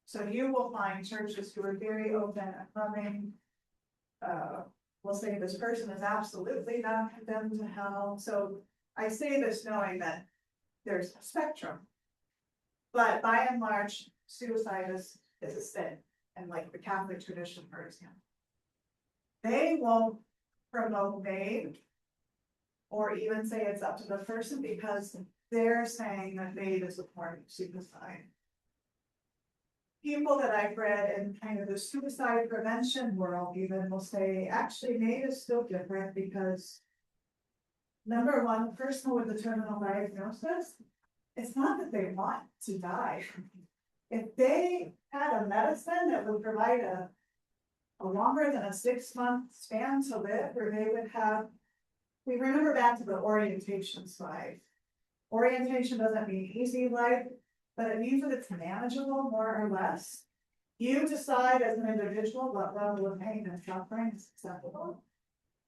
So you will find churches who are very open and loving. Will say this person is absolutely not condemned to hell. So I say this knowing that there's a spectrum. But by and large, suicide is a sin, and like the Catholic tradition, for example. They won't promote MAID or even say it's up to the person because they're saying that MAID is a form of suicide. People that I've read in kind of the suicide prevention world even will say, actually, MAID is still different because number one, the person with the terminal diagnosis, it's not that they want to die. If they had a medicine that would provide a longer than a 6-month span to live, where they would have, we remember back to the orientation slide. Orientation doesn't mean easy life, but it means that it's manageable more or less. You decide as an individual what level of pain and suffering is acceptable.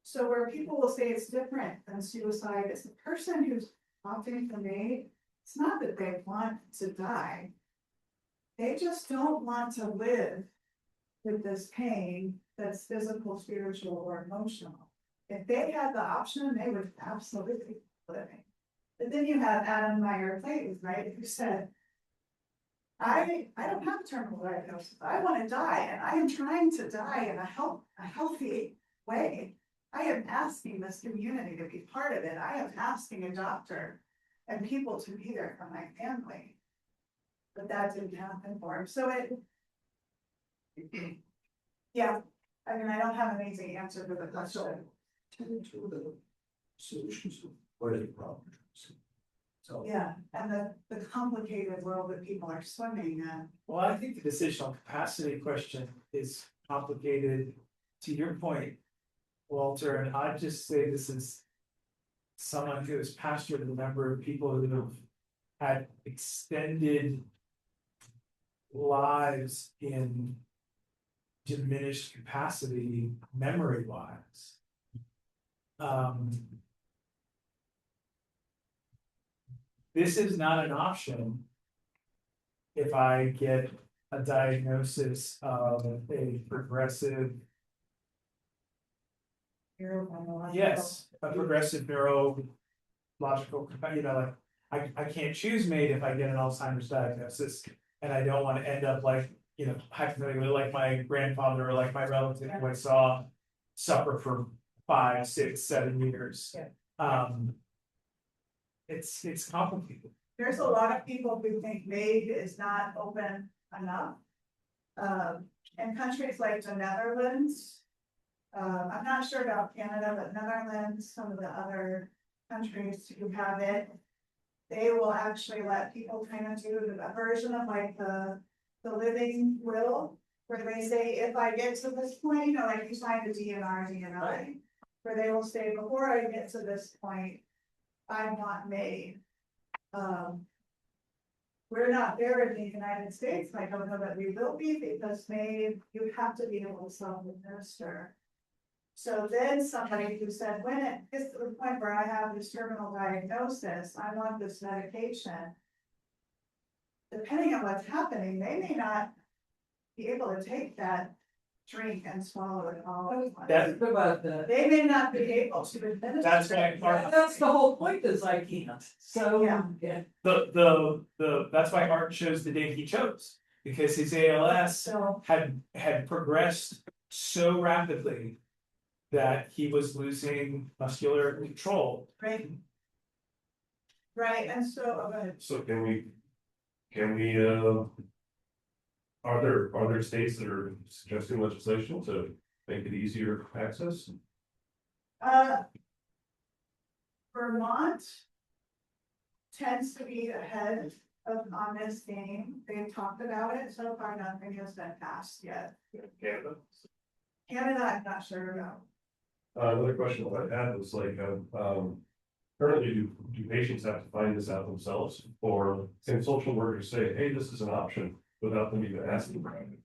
So where people will say it's different than suicide, it's the person who's opting for MAID. It's not that they want to die. They just don't want to live with this pain that's physical, spiritual, or emotional. If they had the option, they would absolutely be living. But then you have Adam Meyer Clayton, right, who said, I don't have a terminal diagnosis. I want to die, and I am trying to die in a healthy way. I am asking this community to be part of it. I am asking a doctor and people to be there for my family. But that didn't happen for him. So yeah, I mean, I don't have an easy answer for the question. Tell me two of the solutions, what are the problems? So. Yeah, and the complicated world that people are swimming in. Well, I think the decisional capacity question is complicated, to your point, Walter, and I'd just say this is someone who has pastored a number of people who have had extended lives in diminished capacity memory wise. This is not an option if I get a diagnosis of a progressive, yes, a progressive neurological, like, I can't choose mate if I get an Alzheimer's diagnosis. And I don't want to end up like, hypothetically, like my grandfather or like my relative who I saw suffer for 5, 6, 7 years. Yeah. It's complicated. There's a lot of people who think MAID is not open enough. In countries like the Netherlands, I'm not sure about Canada, but Netherlands, some of the other countries who have it, they will actually let people kind of do a version of like the living will, where they say, if I get to this point, like you sign the DNI, where they will say, before I get to this point, I'm not MAID. We're not there in the United States, I don't know that we will be, because MAID, you have to be able to self-administer. So then somebody who said, when it gets to the point where I have this terminal diagnosis, I want this medication. Depending on what's happening, they may not be able to take that drink and swallow it all at once. That- About that. They may not be able to administer. That's why it. That's the whole point, is I can't, so, Yeah. yeah. That's why Art chose the date he chose, because his ALS So, had progressed so rapidly that he was losing muscular control. right. Right, and so, oh, go ahead. So can we, are there states that are suggesting legislation to make it easier access? Vermont tends to be ahead on this game. They've talked about it, so far nothing has been passed yet. Canada? Canada, I'm not sure about. Another question that I had was like, currently do patients have to find this out themselves? Or can social workers say, hey, this is an option without them even asking about it?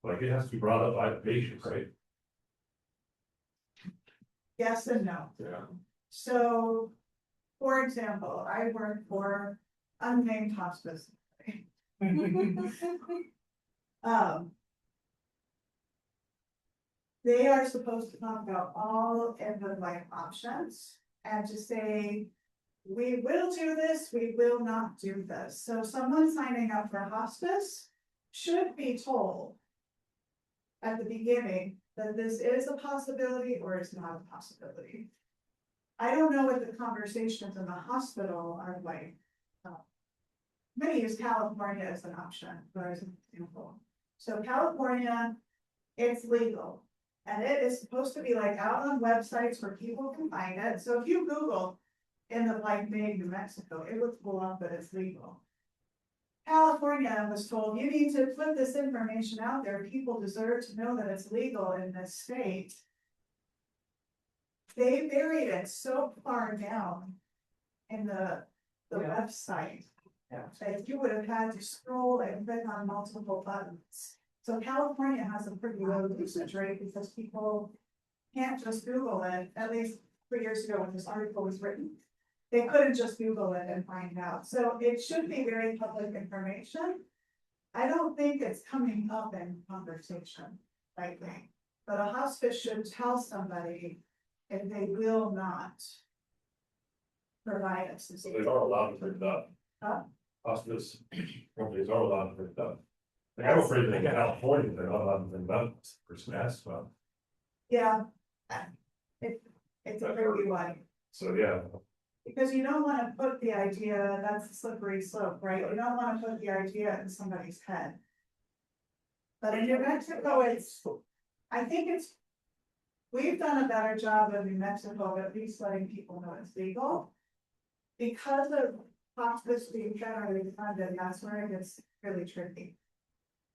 Like it has to be brought up by the patient, right? Yes and no. Yeah. So, for example, I work for unnamed hospice. They are supposed to talk about all end of life options and to say, we will do this, we will not do this. So someone signing up for hospice should be told at the beginning that this is a possibility or it's not a possibility. I don't know what the conversations in the hospital are like. Many use California as an option, for example. So California, it's legal. And it is supposed to be like out on websites where people can find it. So if you Google in the like MAID New Mexico, it would pull up that it's legal. California was told, you need to put this information out there. People deserve to know that it's legal in this state. They buried it so far down in the Yeah. website. That you would have had to scroll and click on multiple buttons. So California has a pretty low usage rate because people can't just Google it, at least 3 years ago when this article was written. They couldn't just Google it and find out, so it should be very public information. I don't think it's coming up in conversation right now, but a hospice should tell somebody if they will not provide us. So they are allowed to print it up. Huh? Hospice companies are allowed to print it up. Like, I'm afraid that in California, they're not allowed to print it up, person asked about, Yeah. It's a tricky one. so yeah. Because you don't wanna put the idea, that's a slippery slope, right? You don't wanna put the idea in somebody's head. But in New Mexico, I think we've done a better job in New Mexico of at least letting people know it's legal. because of hospice being generally funded, that's where it gets really tricky.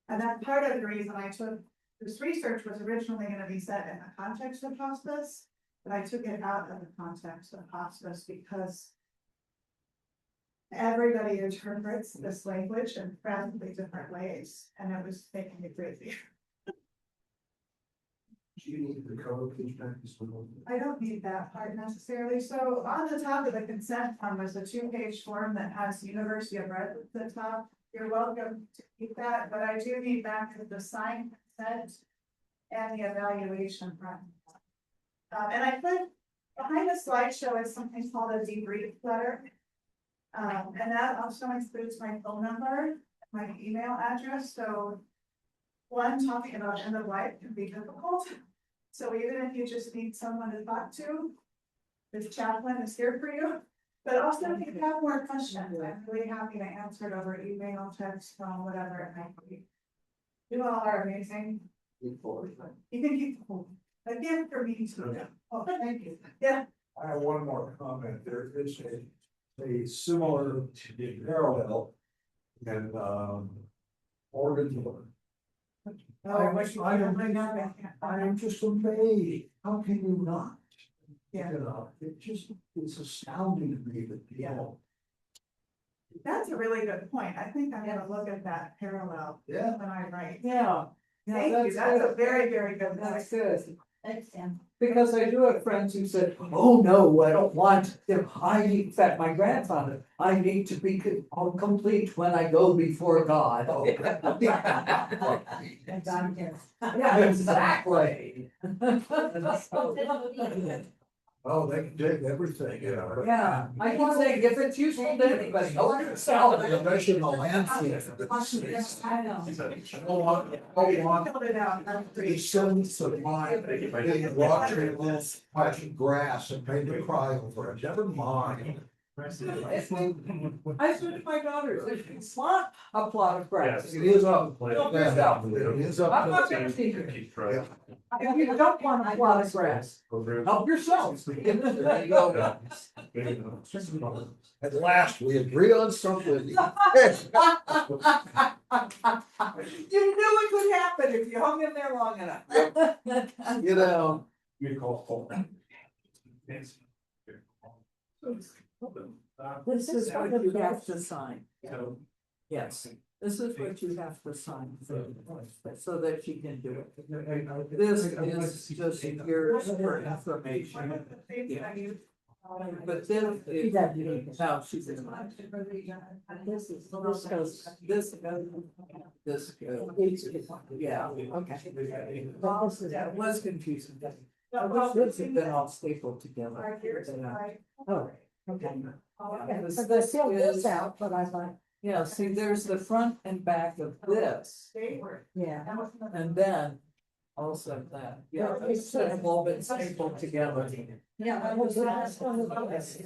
And that's part of the reason I took, this research was originally gonna be set in the context of hospice, but I took it out of the context of hospice because everybody interprets this language in radically different ways, and it was making me crazy. Do you need the cover page back as well? I don't need that part necessarily, so on the top of the consent form was a 2-page form that has University of Red at the top. You're welcome to keep that, but I do need back to the signed consent and the evaluation front. And I put, behind the slideshow is something called a debrief letter. And that also includes my phone number, my email address, so one, talking about end of life can be difficult. So even if you just need someone to talk to, this chaplain is here for you. But also if you have more questions, I'm really happy to answer it over email, text, phone, whatever it might be. You all are amazing. You can keep the phone. Again, for me too. Oh, thank you. Yeah. I have one more comment. There is a similar parallel and Oregon. I am just amazed. How can you not? Yeah. You know, it just, it's astounding to me that people. That's a really good point. I think I'm gonna look at that parallel Yeah. when I write. Yeah. Thank you. That's a very, very good point. That's good. Thanks, Sam. Because I do have friends who said, oh, no, I don't want them, in fact, my grandfather, I need to be complete when I go before God. Yeah, exactly. Oh, they can take everything, you know. Yeah, I can say if it's useful to anybody, help yourself. Especially the landscape. I know. I don't want Filled it out. That's the great. sons of mine, they watching this, patching grass and paint to cry over it, never mind. I said to my daughter, if you want a plot of grass, It is up. Help yourself. It is I'm up. not gonna teach you. Keep trying. If you don't want a plot of grass, help yourself. There you go. At last, we agree on something. You knew it could happen if you hung in there long enough. You know. You call. This is what you have to sign. Yes, this is what you have to sign, so that you can do it. This is just yours for information. But then, now she's in. This goes, this goes, yeah, okay. That was confusing. This has been all stapled together. Right here is my- Oh, okay. So they still this out, but I like, Yeah, see, there's the front and back of this, They were. yeah. That was another- and then also that, yeah, it's sort of all been stapled together. Yeah, I was last one of this.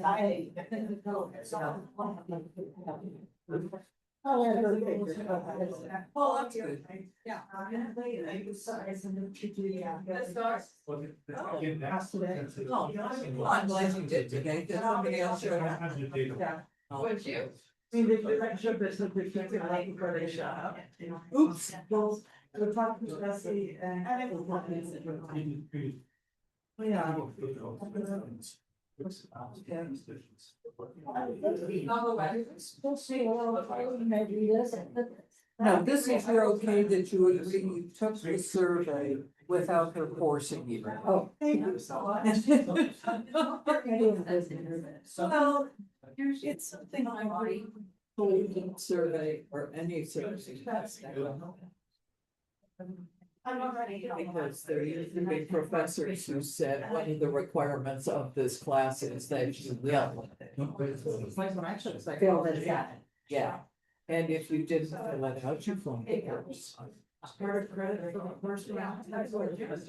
However. Well, that's good. Yeah. Oh, I'm glad you did today, because somebody else showed up. Would you? Oops. We're talking to Jesse and. Yeah. No, this is you're okay that you agree, you took the survey without her forcing you. Oh. Thank you so much. Well, it's something I read, political survey or any survey. I'm already. Because there used to be professors who said one of the requirements of this class is that you will. Fill this out. Yeah, and if you didn't fill it out, you phone it. Part of credit for the first round. That's what it is.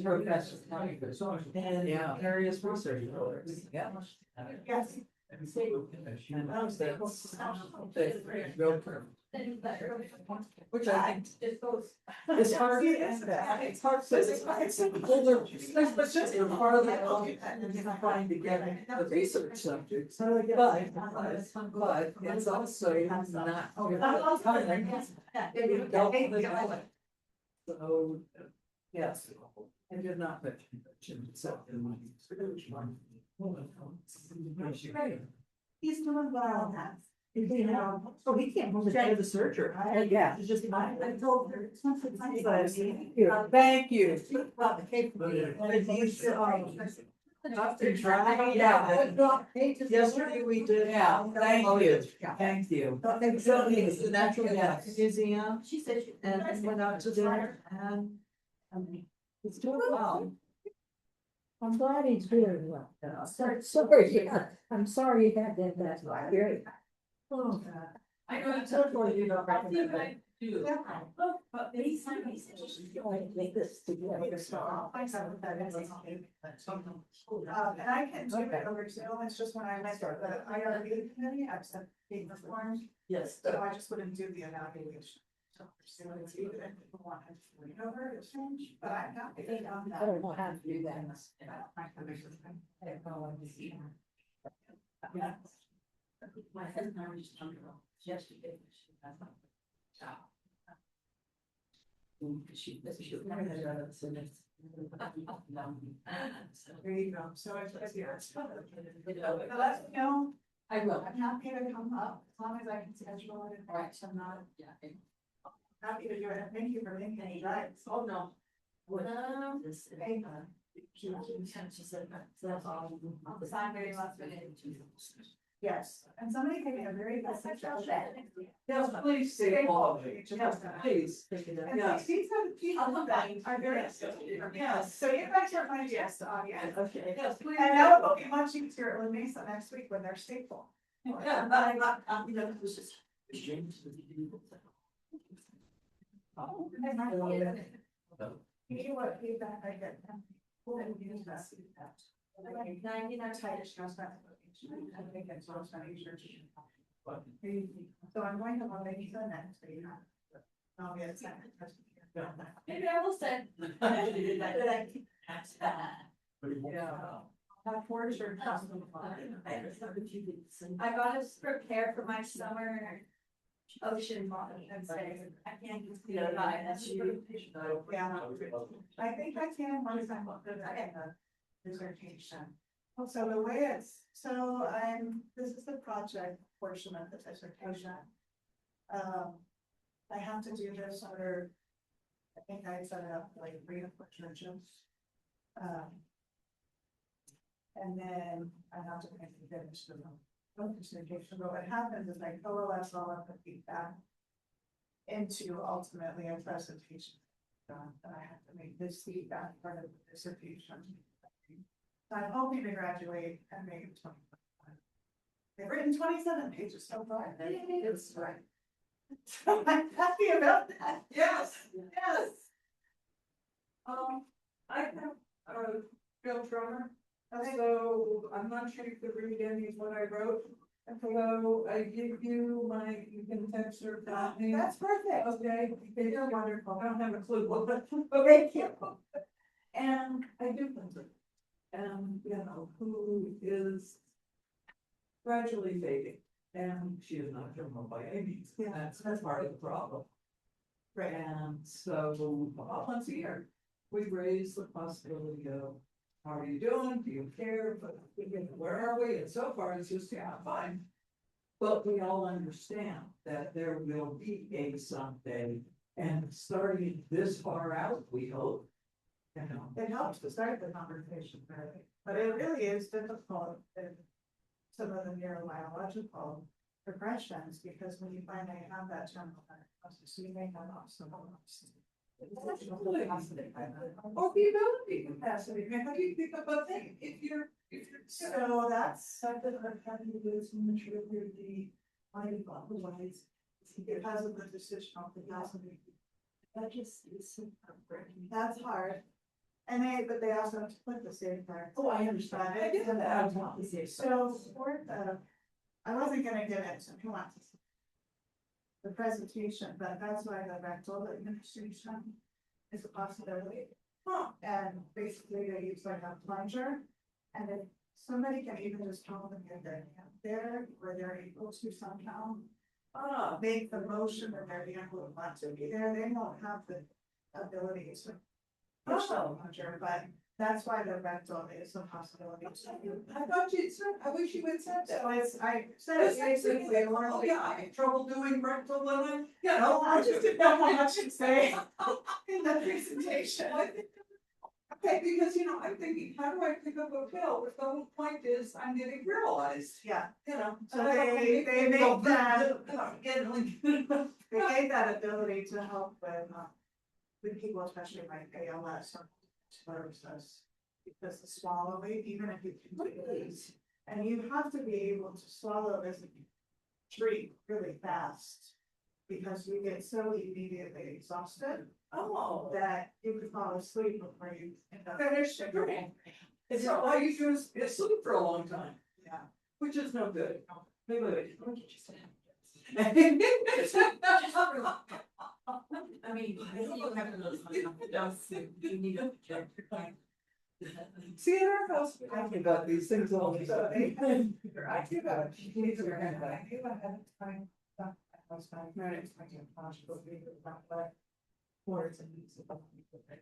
And, yeah, Various research. yeah. Yes, Which I think it's hard. It's hard. It's older. It's just a part of the trying to get the research subjects. But it's also not. So, yes, I did not mention itself in my. He's doing well. Oh, he can't move The surgery. Yeah. It's just, I told her. It's not the time. Thank you. Yesterday we did, yeah, thank you, thank you. So it's the Natural Gas Museum, She said she. and went out to dinner, and it's doing well. I'm glad he's doing well. Yeah. Sorry, I'm sorry you had that experience. Oh, God. I know it's hard for you, but I think I do. But he's. Make this together. And I can do it over Zoom, it's just when I went to the IRB committee, I've sent being performed, Yes. so I just wouldn't do the evaluation. So it's either if people want to read over, it's change, but I'm not. I don't know how to do that. Yeah. My husband and I were just talking about yesterday. She never had a There you go, so it's, yeah. But let me know, I will. I'm happy to come up, as long as I can schedule it, All right. so I'm not Yeah. happy to do it, thank you for making it right. Oh, no. This, That's all. Sign very last minute. Yes, and somebody gave me a very good suggestion. Yes, please say all of it, yes, please. And Yes. these are the people that are very, yes, so you guys are my guest audience. Okay. Yes, please. And now it will be much easier with Mesa next week when they're stateful. Yeah, but I'm not, you know, this is. You know what feedback I get? Who will use that feedback? Like 99 Titus knows that. I think it's also not easier to. So I'm going to want to make sure next week. I'll get a second. Maybe I will send. Yeah. Have four shirts. I gotta prepare for my summer ocean body and say, I can't just be a guy, that's you. Yeah. I think I can once I'm up to the dissertation. So the way this is the project portion of the dissertation. I have to do this under, I think I set it up like 3 or 4 churches. And then I have to make the finish the dissertation, but what happens is I coalesce all of the feedback into ultimately a presentation. And I have to make this feedback part of the dissertation. So I'm hoping to graduate and make it 25. They've written 27 pages so far. It's right. So I'm happy about that. Yes. Yes. I have, Bill Trummer. Okay. So I'm not sure you could read any of what I wrote. So I give you my, you can text or call me. That's perfect. Okay, you're wonderful. I don't have a clue what, but thank you. And I do think it. And, you know, who is gradually fading. And she is not terminal by any means. Yeah. That's part of the problem. Right. And so, about once a year, we raise the possibility of, how are you doing? Do you care? But where are we? And so far, it's just, yeah, fine. But we all understand that there will be a someday, and starting this far out, we hope. You know, It helps to start the conversation, right? But it really is difficult in some of the neurobiological progressions, because when you finally have that terminal diagnosis, you may have obstacles. or the ability capacity, how do you pick up a thing if you're. So that's something that having to do with maturity of the mind, otherwise, because of the decisional capacity. That just is heartbreaking. That's hard. but they also have to put the safeguards. Oh, I understand. I get that. So for the, I wasn't gonna get into who wants to see the presentation, but that's why the rental administration is a possibility. And basically they use like a plunger, and if somebody can even just hold them in their hand there, where they're able to somehow make the motion that they're able to want to be there, they won't have the ability to push the plunger, but that's why the rental is a possibility. I thought you'd said, I wish you had said that. So it's, I said it's basically, Oh, yeah, I had trouble doing rental when I, you no, know. I just didn't know what I should say in the presentation. Okay, because you know, I'm thinking, how do I pick up a bill? If the whole point is I'm getting realized, Yeah, you know. So they make that- Get they gave that ability to help with people, especially like ALS or sclerosis. Because the swallowing, even if you can do these, and you have to be able to swallow this treat really fast. Because you get so immediately exhausted Oh, that you could fall asleep before you end up. finish the drink. So all you do is sleep for a long time, Yeah. which is no good. Wait, let me get you some. I mean, you need to check your time. See, in our house, we talk about these things all the time. I do that.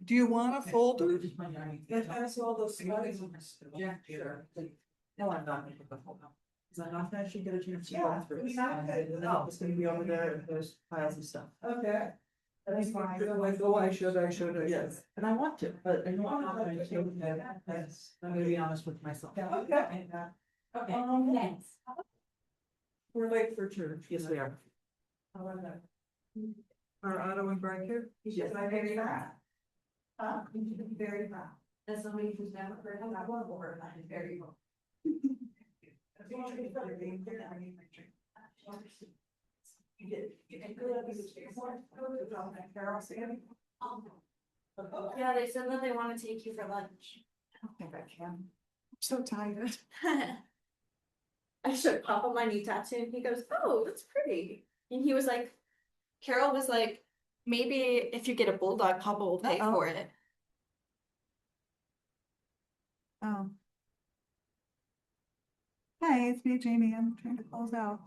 Do you want a folder that has all those slides? Yeah, sure. No, I'm not gonna put the whole up. Cause I'm not actually get a chance to Yeah, go through. I mean, I could- And then it's gonna be over there, and there's piles of stuff. Okay. That's fine. Like, oh, I should. Yes, and I want to, but I know I'm not going to. Yes, I'm gonna be honest with myself. Okay. Okay, Um, thanks. We're late for church. Yes, we are. Our auto and brake here? Yes, I very fast. Very fast. As somebody who's never heard of, I want to work on it very well. You did. Yeah, they said that they want to take you for lunch. I don't think I can. I'm so tired. I showed Papa my new tattoo and he goes, "Oh, that's pretty." And he was like, Carol was like, "Maybe if you get a bulldog, Papa will pay for it." Oh. Hi, it's me, Jamie. I'm trying to close out.